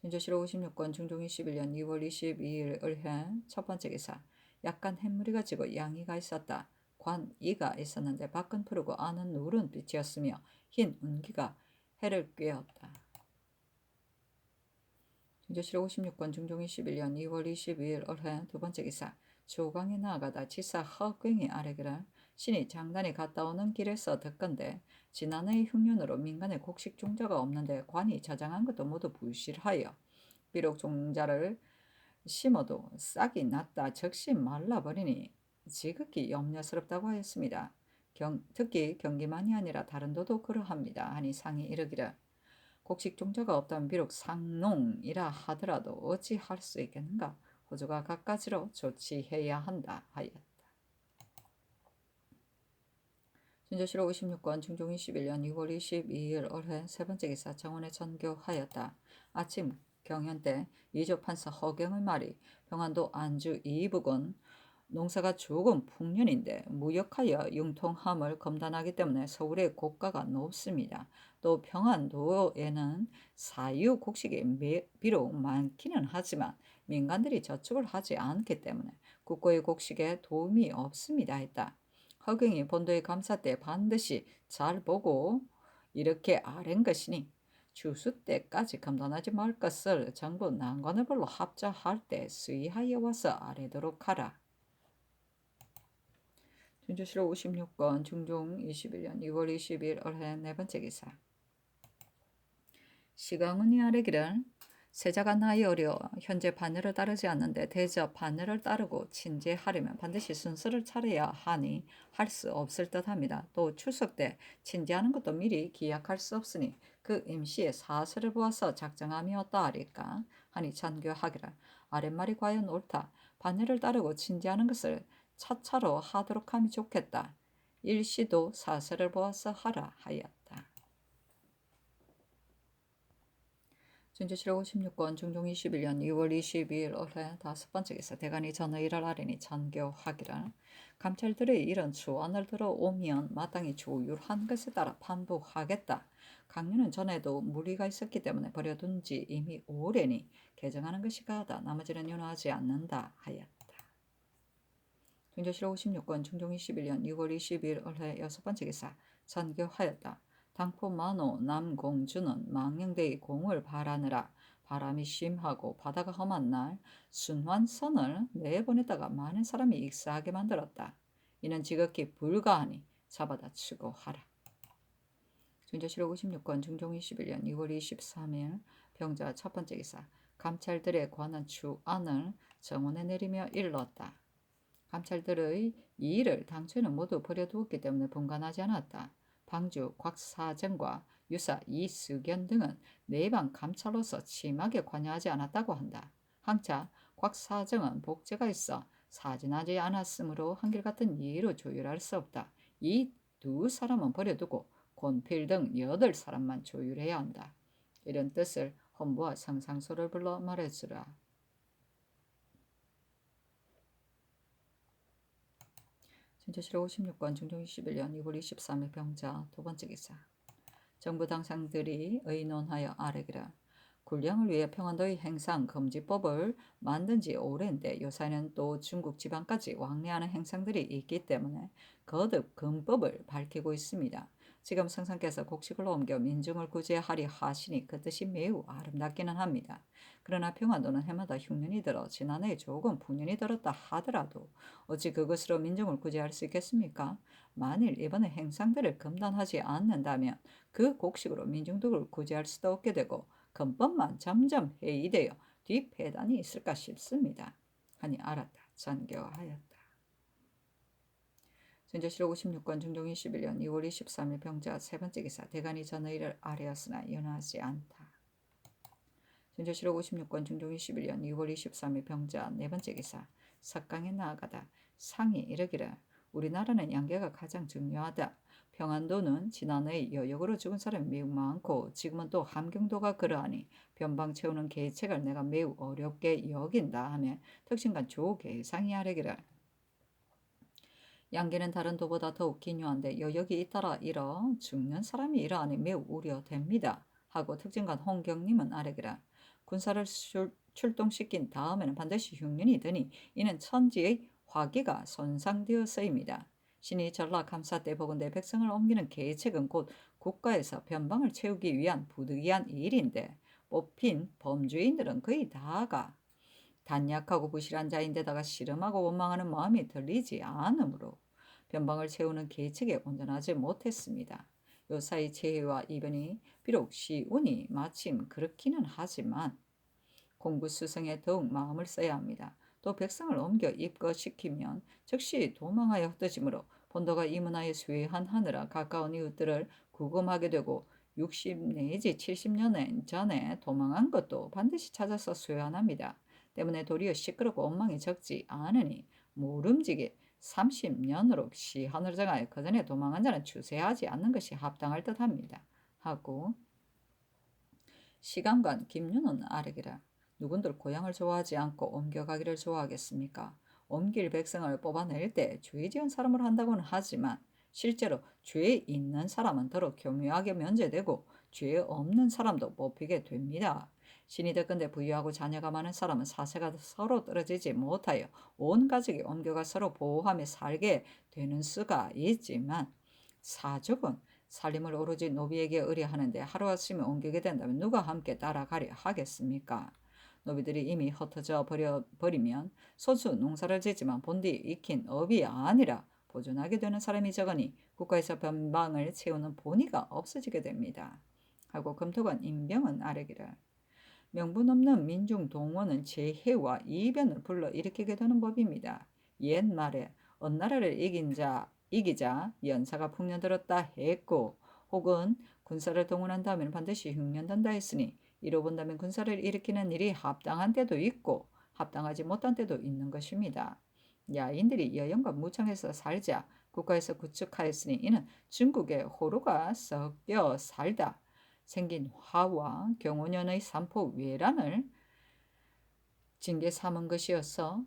증조실록 56권 중종 21년 2월 22일 을해 첫 번째 기사 약간 햇무리가 지고 양이가 있었다. 관이가 있었는데 밖은 푸르고 안은 누른 빛이었으며 흰 운기가 해를 꿰었다. 증조실록 56권 중종 21년 2월 22일 을해 두 번째 기사 조강에 나아가다 지사 허괭이 아래기를 신이 장단에 갔다 오는 길에서 듣건대 지난해의 흉년으로 민간에 곡식 종자가 없는데 관이 자장한 것도 모두 불실하여 비록 종자를 심어도 싹이 났다 적시 말라버리니 지극히 염려스럽다고 하였습니다. 특히 경기만이 아니라 다른 도도 그러합니다. 하니 상이 이르기를 곡식 종자가 없다면 비록 상농이라 하더라도 어찌 할 수 있겠는가? 호주가 갖가지로 조치해야 한다 하였다. 준조실록 56권 중종 21년 6월 22일 올해 세 번째 기사 정원에 전교하였다. 아침 경현 때 이조 판사 허경의 말이 평안도 안주 이북은 농사가 조금 풍년인데 무역하여 융통함을 검단하기 때문에 서울의 고가가 높습니다. 또 평안도에는 사유 곡식이 비록 많기는 하지만 민간들이 저축을 하지 않기 때문에 국고의 곡식에 도움이 없습니다 했다. 허경이 본도의 감사 때 반드시 잘 보고 이렇게 아랜 것이니 추수 때까지 검단하지 말 것을 정부 난관을 불러 합자할 때 수의하여 와서 아뢰도록 하라. 준조실록 56권 중종 21년 6월 20일 올해 네 번째 기사 시강은이 아뢰기를 세자가 나이 어려 현재 반열을 따르지 않는데 대저 반열을 따르고 친제하려면 반드시 순서를 차려야 하니 할 수 없을 듯합니다. 또 추석 때 친제하는 것도 미리 기약할 수 없으니 그 임시에 사설을 보아서 작정함이었다 하리까 하니 전교하기를 아랫말이 과연 옳다. 반열을 따르고 친제하는 것을 차차로 하도록 함이 좋겠다. 일시도 사설을 보아서 하라 하였다. 준조실록 56권 중종 21년 6월 22일 올해 다섯 번째 기사 대간이 전의를 아뢰니 전교하기를 감찰들의 이런 추안을 들어오면 마땅히 조율한 것에 따라 판부하겠다. 강류는 전에도 무리가 있었기 때문에 버려둔 지 이미 오래니 개정하는 것이 가하다. 나머지는 윤호하지 않는다 하였다. 준조실록 56권 중종 21년 6월 20일 올해 여섯 번째 기사 전교하였다. 당포 만호 남공주는 망령대의 공을 바라느라 바람이 심하고 바다가 험한 날 순환선을 내보냈다가 많은 사람이 익사하게 만들었다. 이는 지극히 불가하니 잡아다 추고하라. 준조실록 56권 중종 21년 6월 23일 병자 첫 번째 기사 감찰들에 관한 추안을 정원에 내리며 일렀다. 감찰들의 이 일을 당초에는 모두 버려두었기 때문에 분간하지 않았다. 방주 곽사정과 유사 이수견 등은 내방 감찰로서 심하게 관여하지 않았다고 한다. 항차 곽사정은 복제가 있어 사진하지 않았으므로 한결같은 이의로 조율할 수 없다. 이 두 사람은 버려두고 권필 등 8사람만 조율해야 한다. 이런 뜻을 헌부와 상상소를 불러 말해주라. 준조실록 56권 중종 21년 6월 23일 병자 두 번째 기사 정부 당상들이 의논하여 아뢰기를 군량을 위해 평안도의 행상 금지법을 만든 지 오래인데 요새는 또 중국 지방까지 왕래하는 행상들이 있기 때문에 거듭 금법을 밝히고 있습니다. 지금 성상께서 곡식을 옮겨 민중을 구제하리 하시니 그 뜻이 매우 아름답기는 합니다. 그러나 평안도는 해마다 흉년이 들어 지난해에 조금 풍년이 들었다 하더라도 어찌 그것으로 민중을 구제할 수 있겠습니까? 만일 이번에 행상들을 금단하지 않는다면 그 곡식으로 민중들을 구제할 수도 없게 되고 근법만 점점 해이되어 뒷패단이 있을까 싶습니다. 하니 알았다. 전교하였다. 준조실록 56권 중종 21년 2월 23일 병자 세 번째 기사 대간이 전의를 아뢰었으나 연하지 않다. 준조실록 56권 중종 21년 2월 23일 병자 네 번째 기사 석강에 나아가다 상이 이르기를 우리나라는 양계가 가장 중요하다. 평안도는 지난해 여역으로 죽은 사람이 매우 많고 지금은 또 함경도가 그러하니 변방 채우는 계책을 내가 매우 어렵게 여긴다 하며 특신간 조계상이 아뢰기를 양계는 다른 도보다 더욱 기묘한데 여역이 잇따라 일어 죽는 사람이 이러하니 매우 우려됩니다. 하고 특진관 홍경님은 아뢰기를 군사를 출동시킨 다음에는 반드시 흉년이 드니 이는 천지의 화기가 손상되었어입니다. 신이 전라 감사 때 보건대 백성을 옮기는 계책은 곧 국가에서 변방을 채우기 위한 부득이한 일인데 뽑힌 범죄인들은 거의 다가 단약하고 부실한 자인데다가 씨름하고 원망하는 마음이 들리지 않으므로 변방을 채우는 계책에 온전하지 못했습니다. 요사이 재해와 이변이 비록 쉬우니 마침 그렇기는 하지만 공부수성에 더욱 마음을 써야 합니다. 또 백성을 옮겨 입거시키면 즉시 도망하여 흩어지므로 본도가 이문하에 수위한 하느라 가까운 이웃들을 구금하게 되고 60 내지 70년 전에 도망한 것도 반드시 찾아서 수여합니다. 때문에 도리어 시끄럽고 엉망이 적지 않으니 모름지기 30년으로 시한을 정하여 그 전에 도망한 자는 추세하지 않는 것이 합당할 듯합니다. 하고 시간관 김윤은 아르기라. 누군들 고향을 좋아하지 않고 옮겨가기를 좋아하겠습니까? 옮길 백성을 뽑아낼 때 죄 지은 사람을 한다고는 하지만 실제로 죄 있는 사람은 더러 교묘하게 면제되고 죄 없는 사람도 뽑히게 됩니다. 신이 되건대 부유하고 자녀가 많은 사람은 사세가 서로 떨어지지 못하여 온 가족이 옮겨가 서로 보호하며 살게 되는 수가 있지만 사족은 살림을 오로지 노비에게 의뢰하는데 하루아침에 옮기게 된다면 누가 함께 따라가려 하겠습니까? 노비들이 이미 흩어져 버리면 소수 농사를 짓지만 본디 익힌 업이 아니라 보존하게 되는 사람이 적으니 국가에서 변방을 채우는 본의가 없어지게 됩니다. 하고 검토관 임병은 아뢰기를. 명분 없는 민중 동원은 재해와 이변을 불러일으키게 되는 법입니다. 옛말에 언나라를 이기자 연사가 풍년들었다 했고 혹은 군사를 동원한 다음에 반드시 흉년된다 했으니 이로 본다면 군사를 일으키는 일이 합당한 때도 있고 합당하지 못한 때도 있는 것입니다. 야인들이 여영과 무창에서 살자 국가에서 구축하였으니 이는 중국의 호루가 섞여 살다 생긴 화와 경호년의 삼포 외란을 징계 삼은 것이어서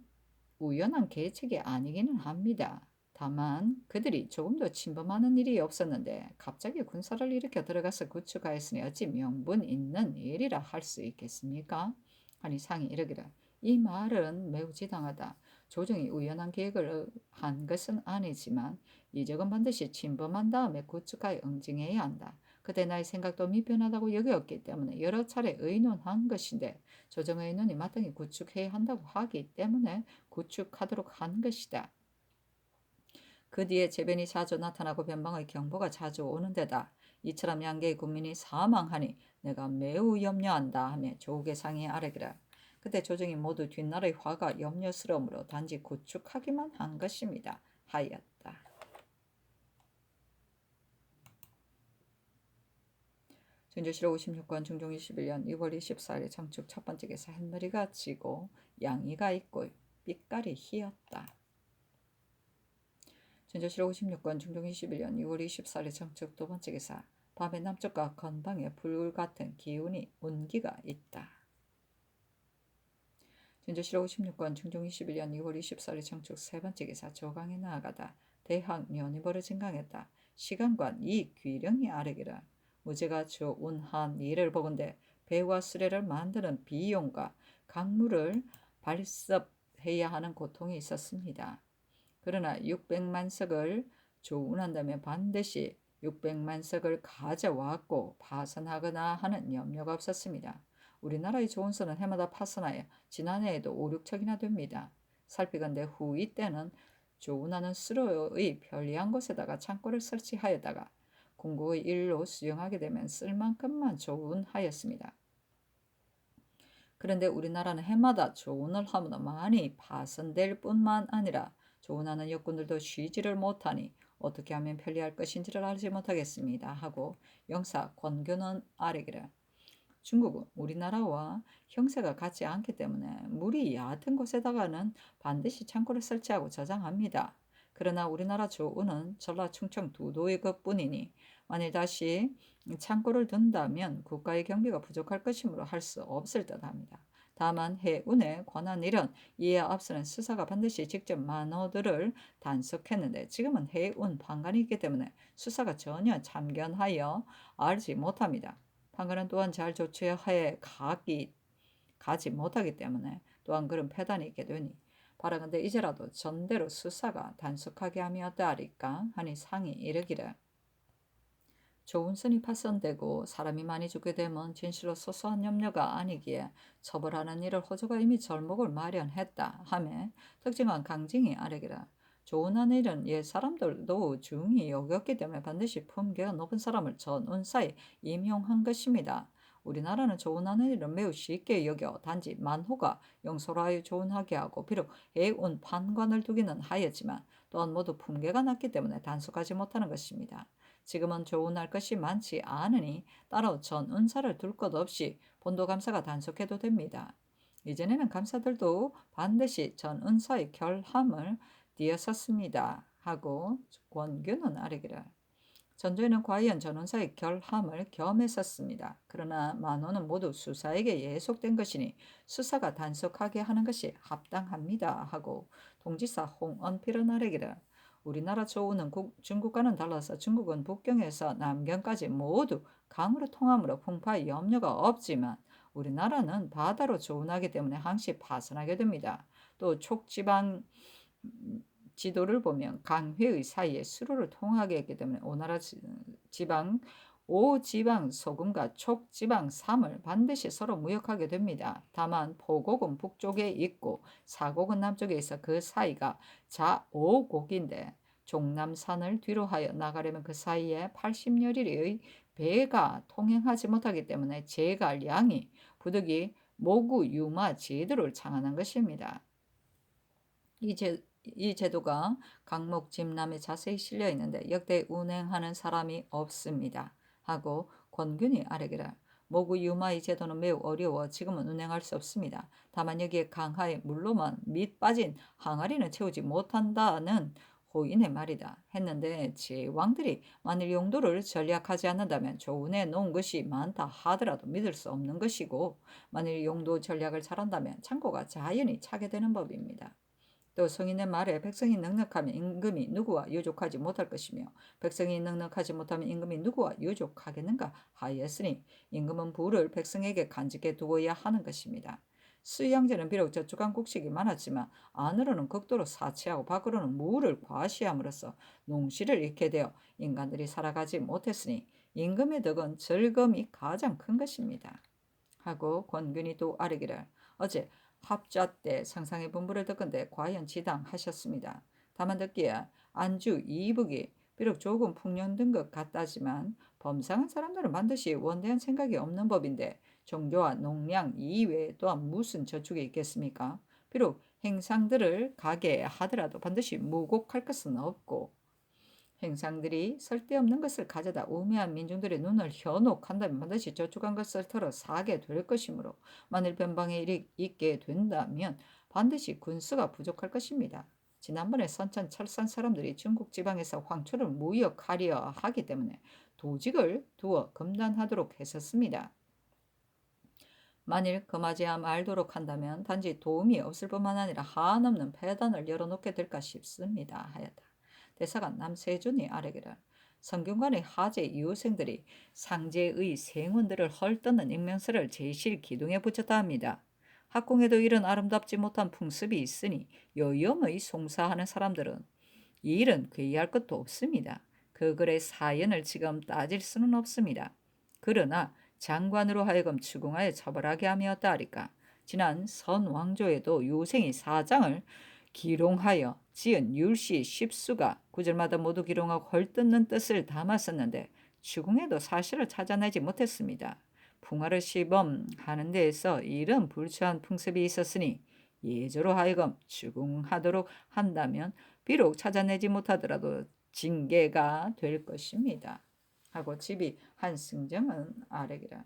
우연한 계책이 아니기는 합니다. 다만 그들이 조금 더 침범하는 일이 없었는데 갑자기 군사를 일으켜 들어가서 구축하였으니 어찌 명분 있는 일이라 할 수 있겠습니까? 하니 상이 이르기를 이 말은 매우 지당하다. 조정이 우연한 계획을 한 것은 아니지만 이적은 반드시 침범한 다음에 구축하여 응징해야 한다. 그때 나의 생각도 미편하다고 여겼기 때문에 여러 차례 의논한 것인데 조정의 의논이 마땅히 구축해야 한다고 하기 때문에 구축하도록 한 것이다. 그 뒤에 재변이 자주 나타나고 변방의 경보가 자주 오는 데다 이처럼 양계의 군민이 사망하니 내가 매우 염려한다 하며 조국의 상이 아뢰기라. 그때 조정이 모두 뒷날의 화가 염려스러우므로 단지 구축하기만 한 것입니다. 하였다. 전조실록 56권 중종 21년 6월 24일 장축 첫 번째 기사 햇머리가 지고 양이가 있고 빛깔이 희었다. 전조실록 56권 중종 21년 6월 24일 장축 두 번째 기사 밤의 남쪽과 건방에 불같은 기운이 온기가 있다. 전조실록 56권 중종 21년 6월 24일 장축 세 번째 기사 조강에 나아가다 대학 년이 벌어진 강했다. 시간관 이 귀령이 아뢰기라. 무제가 조운한 일을 보건대 배와 수레를 만드는 비용과 강물을 발섭해야 하는 고통이 있었습니다. 그러나 600만 석을 조운한다면 반드시 600만 석을 가져왔고 파손하거나 하는 염려가 없었습니다. 우리나라의 조운선은 해마다 파손하여 지난해에도 5, 6척이나 됩니다. 살피건대 후이 때는 조운하는 수로의 편리한 곳에다가 창고를 설치하였다가 공고의 일로 수용하게 되면 쓸 만큼만 조운하였습니다. 그런데 우리나라는 해마다 조운을 하므로 많이 파손될 뿐만 아니라 조운하는 역군들도 쉬지를 못하니 어떻게 하면 편리할 것인지를 알지 못하겠습니다. 하고 영사 권교는 아뢰기를. 중국은 우리나라와 형세가 같지 않기 때문에 물이 얕은 곳에다가는 반드시 창고를 설치하고 저장합니다. 그러나 우리나라 조운은 전라 충청 두 도의 것뿐이니 만일 다시 창고를 둔다면 국가의 경비가 부족할 것이므로 할 수 없을 듯합니다. 다만 해운에 관한 일은 이에 앞서는 수사가 반드시 직접 만호들을 단속했는데 지금은 해운 판관이 있기 때문에 수사가 전혀 참견하여 알지 못합니다. 판관은 또한 잘 조치하에 가지 못하기 때문에 또한 그런 폐단이 있게 되니 바라건대 이제라도 전대로 수사가 단속하게 하며 어떠하리까 하니 상이 이르기를. 조운선이 파손되고 사람이 많이 죽게 되면 진실로 소소한 염려가 아니기에 처벌하는 일을 호조가 이미 절목을 마련했다 하며 특징한 강징이 아뢰기라. 조운하는 일은 옛 사람들도 중히 여겼기 때문에 반드시 품격 높은 사람을 전운사에 임용한 것입니다. 우리나라는 조운하는 일은 매우 쉽게 여겨 단지 만호가 영소로 하여 조운하게 하고 비록 해운 판관을 두기는 하였지만 또한 모두 품계가 낮기 때문에 단속하지 못하는 것입니다. 지금은 조운할 것이 많지 않으니 따로 전 은사를 둘 것 없이 본도감사가 단속해도 됩니다. 이전에는 감사들도 반드시 전 은사의 결함을 띄었었습니다. 하고 권규는 아뢰기를 전조에는 과연 전원사의 결함을 겸했었습니다. 그러나 만호는 모두 수사에게 예속된 것이니 수사가 단속하게 하는 것이 합당합니다. 하고 동지사 홍언필은 아뢰기를 우리나라 조우는 중국과는 달라서 중국은 북경에서 남경까지 모두 강으로 통하므로 풍파의 염려가 없지만 우리나라는 바다로 조운하기 때문에 항시 파손하게 됩니다. 또 촉지방 지도를 보면 강회의 사이에 수로를 통하게 했기 때문에 오나라 지방 오지방 소금과 촉지방 삼을 반드시 서로 무역하게 됩니다. 다만 포곡은 북쪽에 있고 사곡은 남쪽에 있어 그 사이가 자오곡인데 종남산을 뒤로 하여 나가려면 그 사이에 80여리의 배가 통행하지 못하기 때문에 제갈량이 부득이 모구 유마 제도를 창안한 것입니다. 이 제도가 강목 집남에 자세히 실려 있는데 역대 운행하는 사람이 없습니다. 하고 권균이 아뢰기를 모구 유마의 제도는 매우 어려워 지금은 운행할 수 없습니다. 다만 여기에 강하에 물로만 밑 빠진 항아리는 채우지 못한다는 호인의 말이다. 했는데 제왕들이 만일 용도를 전략하지 않는다면 조운해 놓은 것이 많다 하더라도 믿을 수 없는 것이고 만일 용도 전략을 잘한다면 창고가 자연히 차게 되는 법입니다. 또 성인의 말에 백성이 넉넉하면 임금이 누구와 유족하지 못할 것이며 백성이 넉넉하지 못하면 임금이 누구와 유족하겠는가 하였으니 임금은 부를 백성에게 간직해 두어야 하는 것입니다. 수양제는 비록 저축한 곡식이 많았지만 안으로는 극도로 사치하고 밖으로는 무를 과시함으로써 농시를 잃게 되어 인간들이 살아가지 못했으니 임금의 덕은 절검이 가장 큰 것입니다. 하고 권균이 또 아뢰기를 어제 합자 때 상상의 분부를 듣건대 과연 지당하셨습니다. 다만 듣기에 안주 이북이 비록 조금 풍년된 것 같다지만 범상한 사람들은 반드시 원대한 생각이 없는 법인데 종교와 농량 이외에 또한 무슨 저축이 있겠습니까? 비록 행상들을 가게 하더라도 반드시 무곡할 것은 없고 행상들이 쓸데없는 것을 가져다 우매한 민중들의 눈을 현혹한다면 반드시 저축한 것을 털어 사게 될 것이므로 만일 변방에 일이 있게 된다면 반드시 군수가 부족할 것입니다. 지난번에 선천 철산 사람들이 중국 지방에서 황초를 무역하려 하기 때문에 도직을 두어 금단하도록 했었습니다. 만일 금하지야 말도록 한다면 단지 도움이 없을 뿐만 아니라 한없는 폐단을 열어놓게 될까 싶습니다. 하였다. 대사관 남세준이 아뢰기를 성균관의 하제 이후생들이 상제의 생원들을 헐뜯는 익명서를 제실 기둥에 붙였다 합니다. 학궁에도 이런 아름답지 못한 풍습이 있으니 여염의 송사하는 사람들은 이 일은 괴이할 것도 없습니다. 그 글의 사연을 지금 따질 수는 없습니다. 그러나 장관으로 하여금 추궁하여 처벌하게 하였다 하리까. 지난 선왕조에도 유생이 사장을 기롱하여 지은 율시 십수가 구절마다 모두 기롱하고 헐뜯는 뜻을 담았었는데 추궁에도 사실을 찾아내지 못했습니다. 풍화를 시범하는 데에서 이런 불추한 풍습이 있었으니 예조로 하여금 추궁하도록 한다면 비록 찾아내지 못하더라도 징계가 될 것입니다. 하고 집이 한승정은 아뢰기라.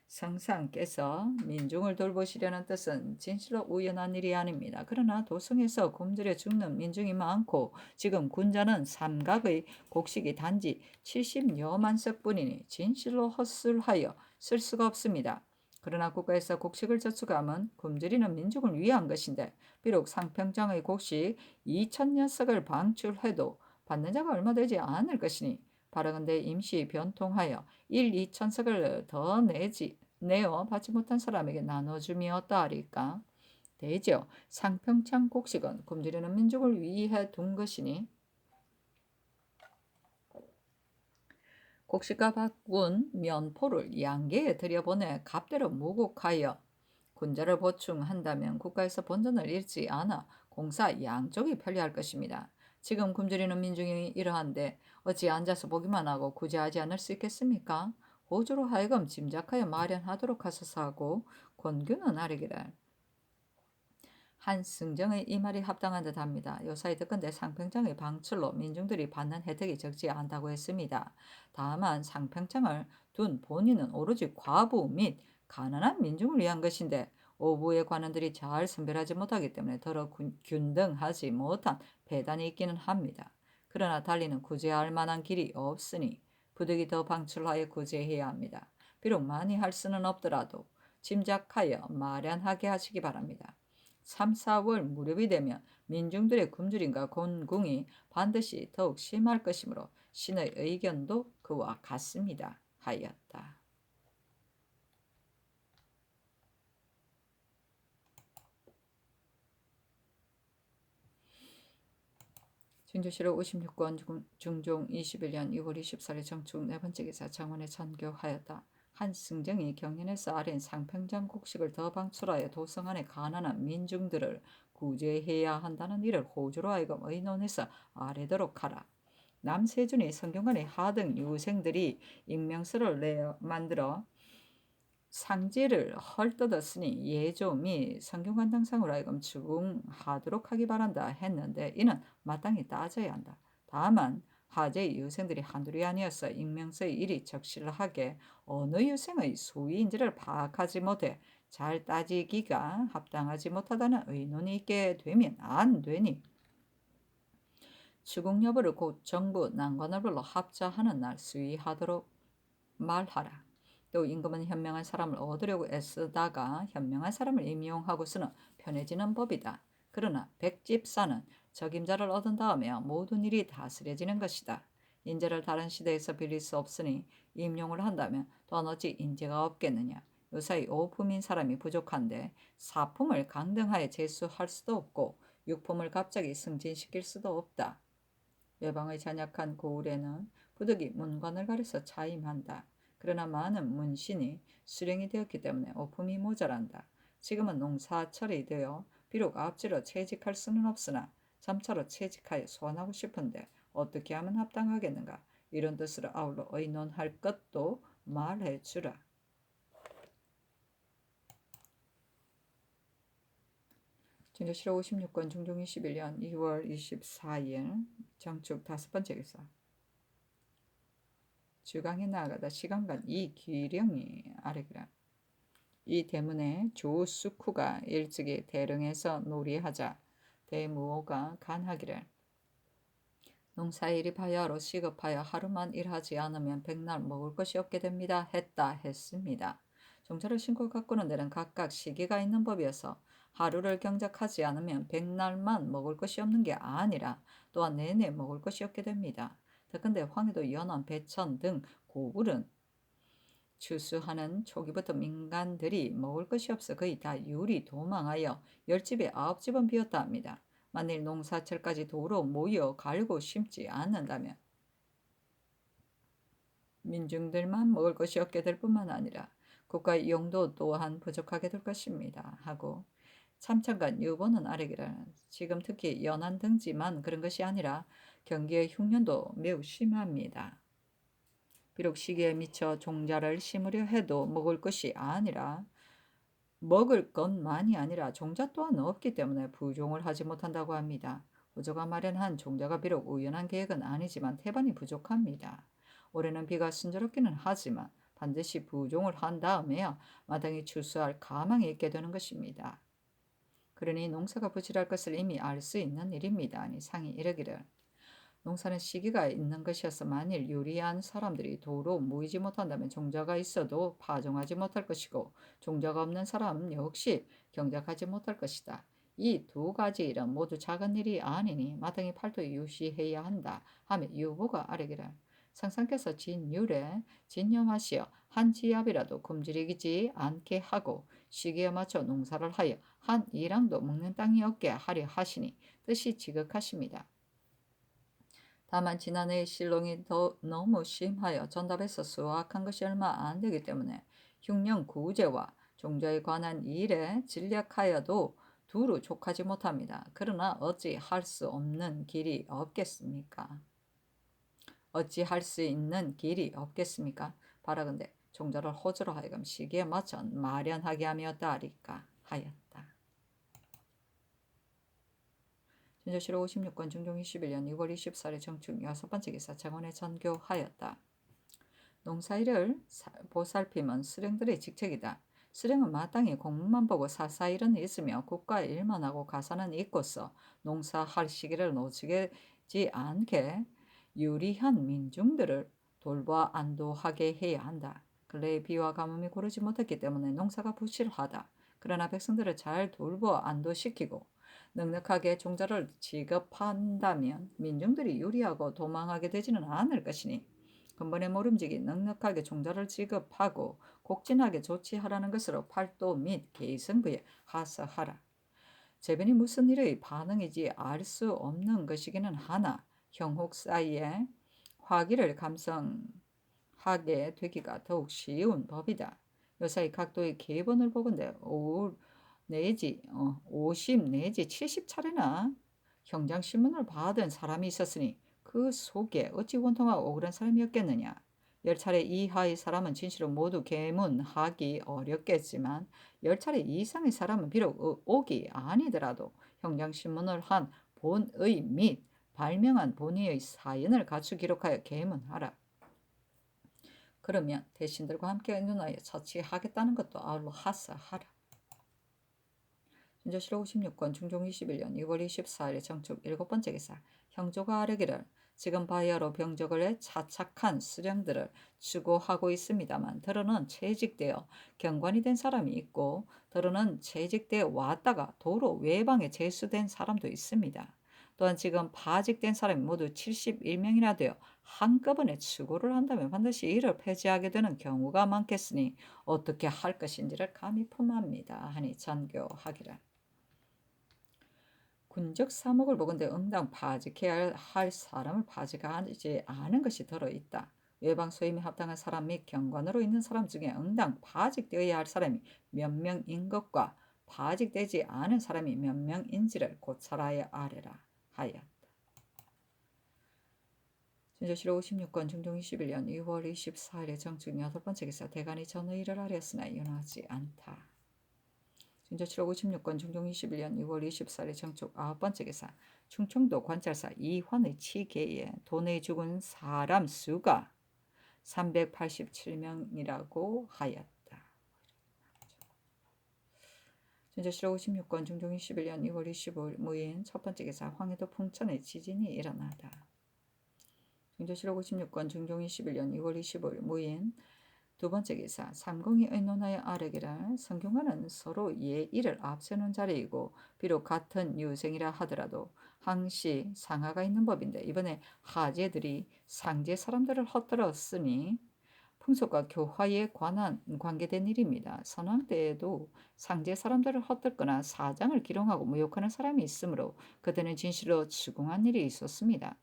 성상께서 민중을 돌보시려는 뜻은 진실로 우연한 일이 아닙니다. 그러나 도성에서 굶주려 죽는 민중이 많고 지금 군자는 삼각의 곡식이 단지 70여만 석뿐이니 진실로 헛술하여 쓸 수가 없습니다. 그러나 국가에서 곡식을 저축함은 굶주리는 민중을 위한 것인데 비록 상평장의 곡식 2,000녀석을 방출해도 받는 자가 얼마 되지 않을 것이니 바라건대 임시 변통하여 1, 2천석을 더 내어 받지 못한 사람에게 나눠주미었다 하리까. 대저 상평창 곡식은 굶주리는 민족을 위해 둔 것이니 곡식과 바꾼 면포를 양계에 들여보내 값대로 무곡하여 군자를 보충한다면 국가에서 본전을 잃지 않아 공사 양쪽이 편리할 것입니다. 지금 굶주리는 민중이 이러한데 어찌 앉아서 보기만 하고 구제하지 않을 수 있겠습니까? 호주로 하여금 짐작하여 마련하도록 하소서 하고 권규는 아래기를 한승정의 이 말이 합당한 듯합니다. 요사이 듣건대 상평장의 방출로 민중들이 받는 혜택이 적지 않다고 했습니다. 다만 상평장을 둔 본인은 오로지 과부 및 가난한 민중을 위한 것인데 오부의 관원들이 잘 선별하지 못하기 때문에 더러 균등하지 못한 배단이 있기는 합니다. 그러나 달리는 구제할 만한 길이 없으니 부득이 더 방출하여 구제해야 합니다. 비록 많이 할 수는 없더라도 짐작하여 마련하게 하시기 바랍니다. 3, 4월 무렵이 되면 민중들의 굶주림과 곤궁이 반드시 더욱 심할 것이므로 신의 의견도 그와 같습니다. 하였다. 진주시로 56권 중종 21년 2월 24일 정축 네 번째 기사 정원에 전교하였다. 한승정이 경연에서 아린 상평장 곡식을 더 방출하여 도성 안의 가난한 민중들을 구제해야 한다는 일을 호주로 하여금 의논해서 아래도록 하라. 남세준이 성균관의 하등 유생들이 익명서를 만들어 상지를 헐뜯었으니 예조 및 성균관 당상으로 하여금 추궁하도록 하기 바란다 했는데 이는 마땅히 따져야 한다. 다만 하재의 유생들이 한둘이 아니어서 익명서의 일이 적실하게 어느 유생의 소위인지를 파악하지 못해 잘 따지기가 합당하지 못하다는 의논이 있게 되면 안 되니 추궁 여부를 곧 정부 난관을 불러 합자하는 날 수의하도록 말하라. 또 임금은 현명한 사람을 얻으려고 애쓰다가 현명한 사람을 임용하고서는 편해지는 법이다. 그러나 백집사는 적임자를 얻은 다음에 모든 일이 다스려지는 것이다. 인재를 다른 시대에서 빌릴 수 없으니 임용을 한다면 또한 어찌 인재가 없겠느냐. 요사이 오품인 사람이 부족한데 사품을 강등하여 제수할 수도 없고 육품을 갑자기 승진시킬 수도 없다. 외방의 잔약한 고을에는 부득이 문관을 가려서 차임한다. 그러나 많은 문신이 수령이 되었기 때문에 오품이 모자란다. 지금은 농사철이 되어 비록 앞지로 채직할 수는 없으나 점차로 채직하여 소환하고 싶은데 어떻게 하면 합당하겠는가? 이런 뜻으로 아울러 의논할 것도 말해주라. 진조실록 56권 중종 21년 2월 24일 정축 5번째 기사 주강에 나아가다 시간간 이 기령이 아래기라. 이 대문에 조수쿠가 일찍이 대릉에서 놀이하자 대무호가 간하기를 농사일이 바야로 시급하여 하루만 일하지 않으면 백날 먹을 것이 없게 됩니다 했다 했습니다. 종자를 신고 가꾸는 데는 각각 시기가 있는 법이어서 하루를 경작하지 않으면 백날만 먹을 것이 없는 게 아니라 또한 내내 먹을 것이 없게 됩니다. 더군데 황해도 연안 배천 등 고을은 추수하는 초기부터 민간들이 먹을 것이 없어 거의 다 유리 도망하여 10집에 9집은 비었다 합니다. 만일 농사철까지 도로 모여 갈고 심지 않는다면 민중들만 먹을 것이 없게 될 뿐만 아니라 국가의 용도 또한 부족하게 될 것입니다. 하고 참천간 유보는 아래기를 지금 특히 연안 등지만 그런 것이 아니라 경기의 흉년도 매우 심합니다. 비록 시기에 미쳐 종자를 심으려 해도 먹을 것이 아니라 먹을 것만이 아니라 종자 또한 없기 때문에 부종을 하지 못한다고 합니다. 호조가 마련한 종자가 비록 우연한 계획은 아니지만 태반이 부족합니다. 올해는 비가 순조롭기는 하지만 반드시 부종을 한 다음에야 마땅히 추수할 가망이 있게 되는 것입니다. 그러니 농사가 부실할 것을 이미 알 수 있는 일입니다. 아니 상이 이르기를 농사는 시기가 있는 것이어서 만일 유리한 사람들이 도로 모이지 못한다면 종자가 있어도 파종하지 못할 것이고 종자가 없는 사람은 역시 경작하지 못할 것이다. 이 두 가지 일은 모두 작은 일이 아니니 마땅히 팔도에 유시해야 한다 하며 유보가 아래기를 상상께서 진율에 진념하시어 한 지압이라도 굶주리지 않게 하고 시기에 맞춰 농사를 하여 한 이랑도 먹는 땅이 없게 하려 하시니 뜻이 지극하십니다. 다만 지난해의 실롱이 너무 심하여 전답에서 수확한 것이 얼마 안 되기 때문에 흉년 구제와 종자에 관한 일에 진략하여도 두루 족하지 못합니다. 그러나 어찌 할 수 없는 길이 없겠습니까? 어찌 할 수 있는 길이 없겠습니까? 바라건대 종자를 호주로 하여금 시기에 맞춰 마련하게 하였다리까 하였다. 진조실록 56권 중종 21년 6월 24일 정축 6번째 기사 장원에 전교하였다. 농사일을 보살핌은 수령들의 직책이다. 수령은 마땅히 공무만 보고 사사일은 있으며 국가 일만 하고 가사는 있고서 농사할 시기를 놓치지 않게 유리한 민중들을 돌봐 안도하게 해야 한다. 근래의 비와 가뭄이 고르지 못했기 때문에 농사가 부실하다. 그러나 백성들을 잘 돌보아 안도시키고 넉넉하게 종자를 지급한다면 민중들이 유리하고 도망하게 되지는 않을 것이니 근본의 모름지기 넉넉하게 종자를 지급하고 곡진하게 조치하라는 것으로 팔도 및 계승부에 하서하라. 재변이 무슨 일의 반응이지 알 수 없는 것이기는 하나 형혹 사이에 화기를 감성하게 되기가 더욱 쉬운 법이다. 요사이 각도의 계본을 보건대 50 내지 70차례나 형장신문을 받은 사람이 있었으니 그 속에 어찌 원통하고 그런 사람이었겠느냐. 10차례 이하의 사람은 진실로 모두 계문하기 어렵겠지만 10차례 이상의 사람은 비록 옥이 아니더라도 형장신문을 한 본의 및 발명한 본의의 사연을 갖추 기록하여 계문하라. 그러면 대신들과 함께 의논하여 처치하겠다는 것도 아울러 하사하라. 진조실록 56권 중종 21년 6월 24일 정축 7번째 기사 형조가 아뢰기를 지금 바야로 병적을 해 차착한 수령들을 추구하고 있습니다만 더러는 채직되어 경관이 된 사람이 있고 더러는 채직되어 왔다가 도로 외방에 제수된 사람도 있습니다. 또한 지금 파직된 사람이 모두 71명이나 되어 한꺼번에 추구를 한다면 반드시 이를 폐지하게 되는 경우가 많겠으니 어떻게 할 것인지를 감히 품합니다 하니 전교하기를. 군적 사목을 보건대 응당 파직해야 할 사람을 파직하지 않은 것이 들어있다. 외방 소임에 합당한 사람 및 경관으로 있는 사람 중에 응당 파직되어야 할 사람이 몇 명인 것과 파직되지 않은 사람이 몇 명인지를 고찰하여 아뢰라 하였다. 진조실록 56권 중종 21년 6월 24일에 정축 8번째 기사 대간이 전의를 아뢰었으나 윤하지 않다. 진조실록 56권 중종 21년 6월 24일 정축 9번째 기사 충청도 관찰사 이환의 치계에 돈에 죽은 사람 수가 387명이라고 하였다. 진조실록 56권 중종 21년 6월 25일 무인 첫 번째 기사 황해도 풍천에 지진이 일어나다. 진조실록 56권 중종 21년 6월 25일 무인 두 번째 기사 삼공이 의논하여 아뢰기를 성경과는 서로 예의를 앞세우는 자리이고 비록 같은 유생이라 하더라도 항시 상하가 있는 법인데 이번에 하제들이 상제 사람들을 헛들었으니 풍속과 교화에 관한 관계된 일입니다. 선왕 때에도 상제 사람들을 헛들거나 사장을 기롱하고 무욕하는 사람이 있으므로 그들은 진실로 추궁한 일이 있었습니다.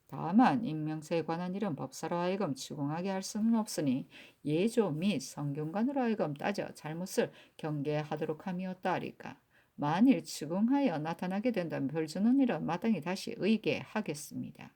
다만 임명세에 관한 일은 법사로 하여금 추궁하게 할 수는 없으니 예조 및 성경관으로 하여금 따져 잘못을 경계하도록 함이었다리까. 만일 추궁하여 나타나게 된다면 벌주는 일은 마땅히 다시 의계하겠습니다.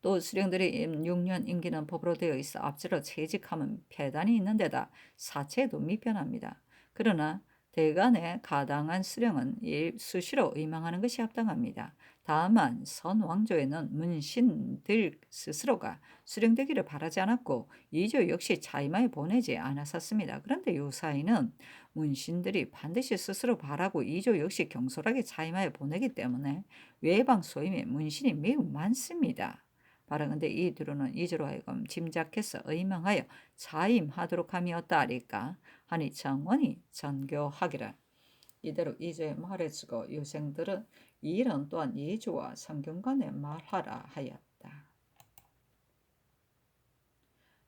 또 수령들이 6년 임기는 법으로 되어 있어 앞으로 채직하면 폐단이 있는 데다 사체도 미편합니다. 그러나 대간에 가당한 수령은 수시로 의망하는 것이 합당합니다. 다만 선왕조에는 문신들 스스로가 수령되기를 바라지 않았고 이조 역시 차이마에 보내지 않았었습니다. 그런데 요사이는 문신들이 반드시 스스로 바라고 이조 역시 경솔하게 차이마에 보내기 때문에 외방 소임에 문신이 매우 많습니다. 바라건대 이 뒤로는 이조로 하여금 짐작해서 의망하여 자임하도록 함이었다리까 하니 정원이 전교하기를. 이대로 이조에 말해주고 유생들은 이 일은 또한 예조와 성경관에 말하라 하였다.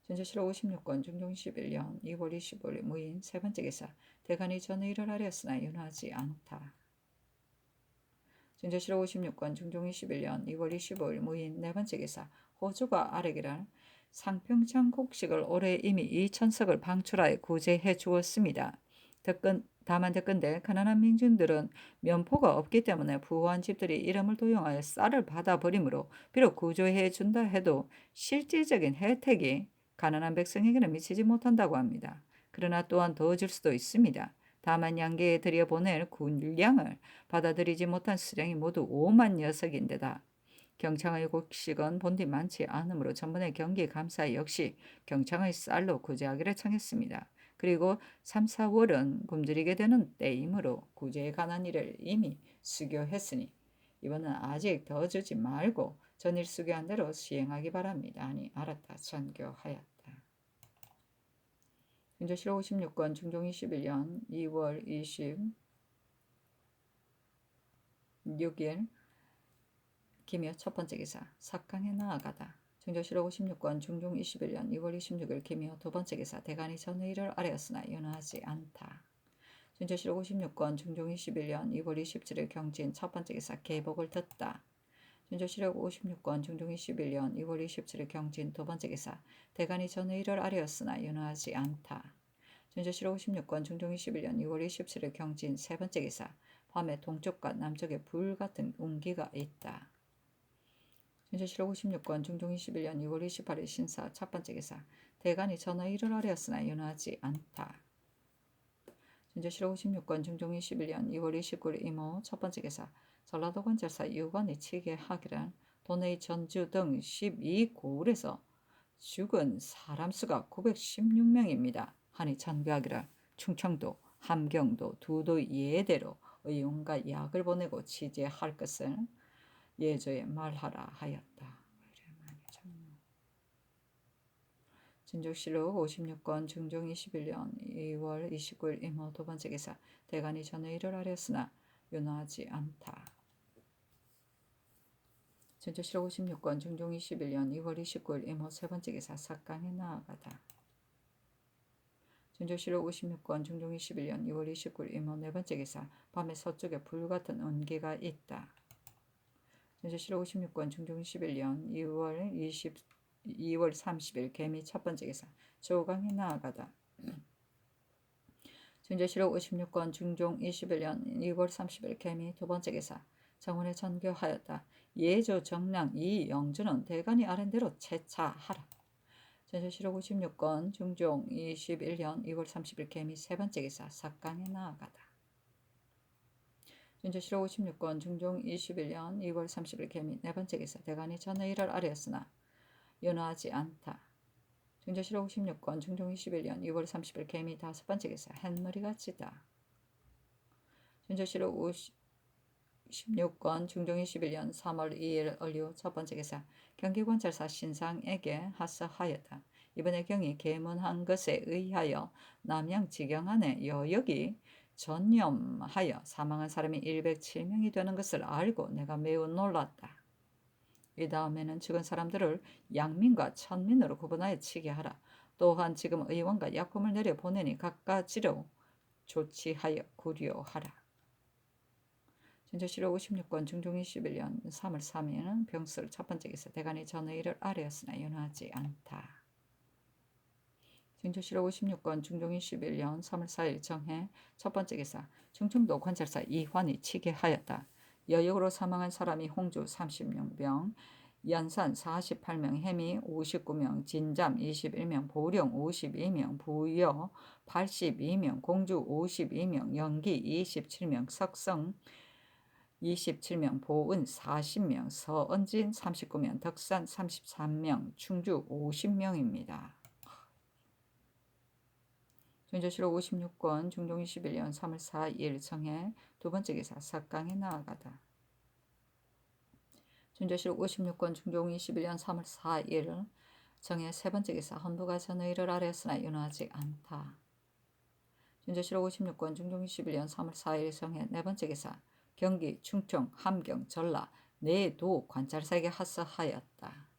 진조실록 56권 중종 11년 2월 25일 무인 세 번째 기사 대간이 전의를 하렸으나 윤하지 않다. 진조실록 56권 중종 21년 2월 25일 무인 네 번째 기사 호주가 아뢰기를 상평창 곡식을 올해 이미 2,000석을 방출하여 구제해 주었습니다. 다만 듣건대 가난한 민중들은 면포가 없기 때문에 부유한 집들이 이름을 도용하여 쌀을 받아버리므로 비록 구조해 준다 해도 실질적인 혜택이 가난한 백성에게는 미치지 못한다고 합니다. 그러나 또한 더 줄 수도 있습니다. 다만 양계에 들여보낼 군량을 받아들이지 못한 수령이 모두 5만 녀석인데다 경창의 곡식은 본디 많지 않으므로 전번에 경기 감사 역시 경창의 쌀로 구제하기를 청했습니다. 그리고 3, 4월은 굶주리게 되는 때이므로 구제에 관한 일을 이미 수교했으니 이번은 아직 더 주지 말고 전일 수교한 대로 시행하기 바랍니다. 아니 알았다 전교하였다. 윤조실 56권 중종 21년 2월 26일 기묘 첫 번째 기사 삭강에 나아가다. 증조실록 56권 중종 21년 2월 26일 기묘 두 번째 기사 대간이 전의를 아뢰었으나 연하지 않다. 증조실록 56권 중종 21년 2월 27일 경진 첫 번째 기사 계복을 듣다. 증조실록 56권 중종 21년 2월 27일 경진 두 번째 기사 대간이 전의를 아뢰었으나 연하지 않다. 증조실록 56권 중종 21년 2월 27일 경진 세 번째 기사 밤에 동쪽과 남쪽에 불같은 운기가 있다. 증조실록 56권 중종 21년 2월 28일 신사 첫 번째 기사 대간이 전의를 아뢰었으나 연하지 않다. 증조실록 56권 중종 21년 2월 29일 이모 첫 번째 기사 전라도 관찰사 유관이 치게하기를 도내의 전주 등 12고을에서 죽은 사람 수가 916명입니다. 하니 전교하기를 충청도, 함경도, 두도 예대로 의용과 약을 보내고 취재할 것을 예조에 말하라 하였다. 진족실록 56권 중종 21년 2월 29일 이모 두 번째 기사 대간이 전의를 아뢰었으나 윤하지 않다. 진족실록 56권 중종 21년 2월 29일 이모 세 번째 기사 삭강에 나아가다. 진족실록 56권 중종 21년 2월 29일 이모 네 번째 기사 밤에 서쪽에 불같은 온기가 있다. 진족실록 56권 중종 21년 2월 30일 개미 첫 번째 기사 조강에 나아가다. 진조실록 56권 중종 21년 2월 30일 개미 두 번째 기사 정원에 전교하였다. 예조 정량 이영주는 대간이 아랜대로 채차하라. 진조실록 56권 중종 21년 2월 30일 개미 세 번째 기사 삭강에 나아가다. 진조실록 56권 중종 21년 2월 30일 개미 네 번째 기사 대간이 전의를 아뢰었으나 연하지 않다. 증조실록 56권 중종 21년 2월 30일 개미 다섯 번째 기사 햇머리가 지다. 증조실록 56권 중종 21년 3월 2일 얼류 첫 번째 기사 경기관찰사 신상에게 하사하였다. 이번에 경이 계문한 것에 의하여 남양 지경안에 여역이 전염하여 사망한 사람이 107명이 되는 것을 알고 내가 매우 놀랐다. 이 다음에는 죽은 사람들을 양민과 천민으로 구분하여 치게 하라. 또한 지금 의원과 약품을 내려 보내니 각가지로 조치하여 구려하라. 진조실록 56권 중종 21년 3월 3일은 병술 첫 번째 기사 대간이 전의를 아뢰었으나 연하지 않다. 진조실록 56권 중종 21년 3월 4일 정해 첫 번째 기사 충청도 관찰사 이환이 치게 하였다. 여역으로 사망한 사람이 홍주 36명, 연산 48명, 해미 59명, 진잠 21명, 보령 52명, 부여 82명, 공주 52명, 연기 27명, 석성 27명, 보은 40명, 서언진 39명, 덕산 33명, 충주 50명입니다. 진조실록 56권 중종 21년 3월 4일 정해 두 번째 기사 삭강에 나아가다. 진조실록 56권 중종 21년 3월 4일 정해 세 번째 기사 헌부가 전의를 아뢰었으나 윤하지 않다. 진조실록 56권 중종 21년 3월 4일 정해 네 번째 기사 경기, 충청, 함경, 전라 네 도 관찰사에게 하사하였다.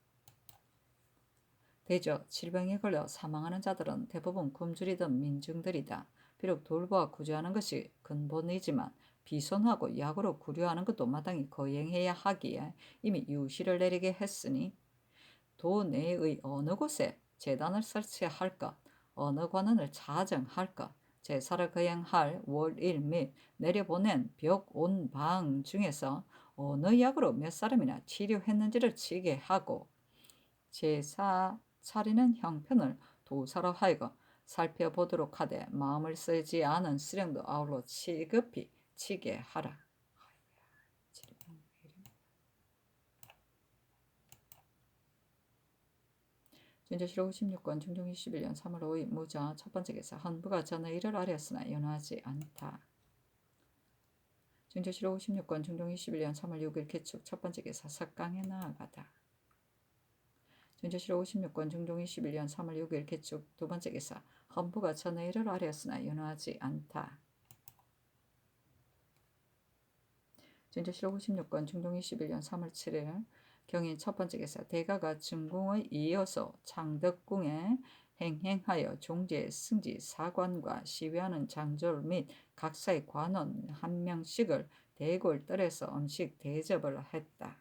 대저 질병에 걸려 사망하는 자들은 대부분 굶주리던 민중들이다. 비록 돌보아 구제하는 것이 근본이지만 비손하고 약으로 구류하는 것도 마땅히 거행해야 하기에 이미 유시를 내리게 했으니 도 내의 어느 곳에 제단을 설치할 것, 어느 관원을 자정할 것, 제사를 거행할 월일 및 내려보낸 벽 온 방 중에서 어느 약으로 몇 사람이나 치료했는지를 치게 하고 제사 차리는 형편을 도사로 하여금 살펴보도록 하되 마음을 쓰지 않은 수령도 아울러 시급히 치게 하라. 준조실록 56권 중종 21년 3월 5일 무자 첫 번째 기사 헌부가 전의 일을 아뢰었으나 연호하지 않다. 준조실록 56권 중종 21년 3월 6일 개축 첫 번째 기사 석강에 나아가다. 준조실록 56권 중종 21년 3월 6일 개축 두 번째 기사 헌부가 전의 일을 아뢰었으나 연호하지 않다. 준조실록 56권 중종 21년 3월 7일 경인 첫 번째 기사 대가가 중궁에 이어서 창덕궁에 행행하여 종제 승지 사관과 시위하는 장졸 및 각사의 관원 한 명씩을 대궐 뜰에서 음식 대접을 했다.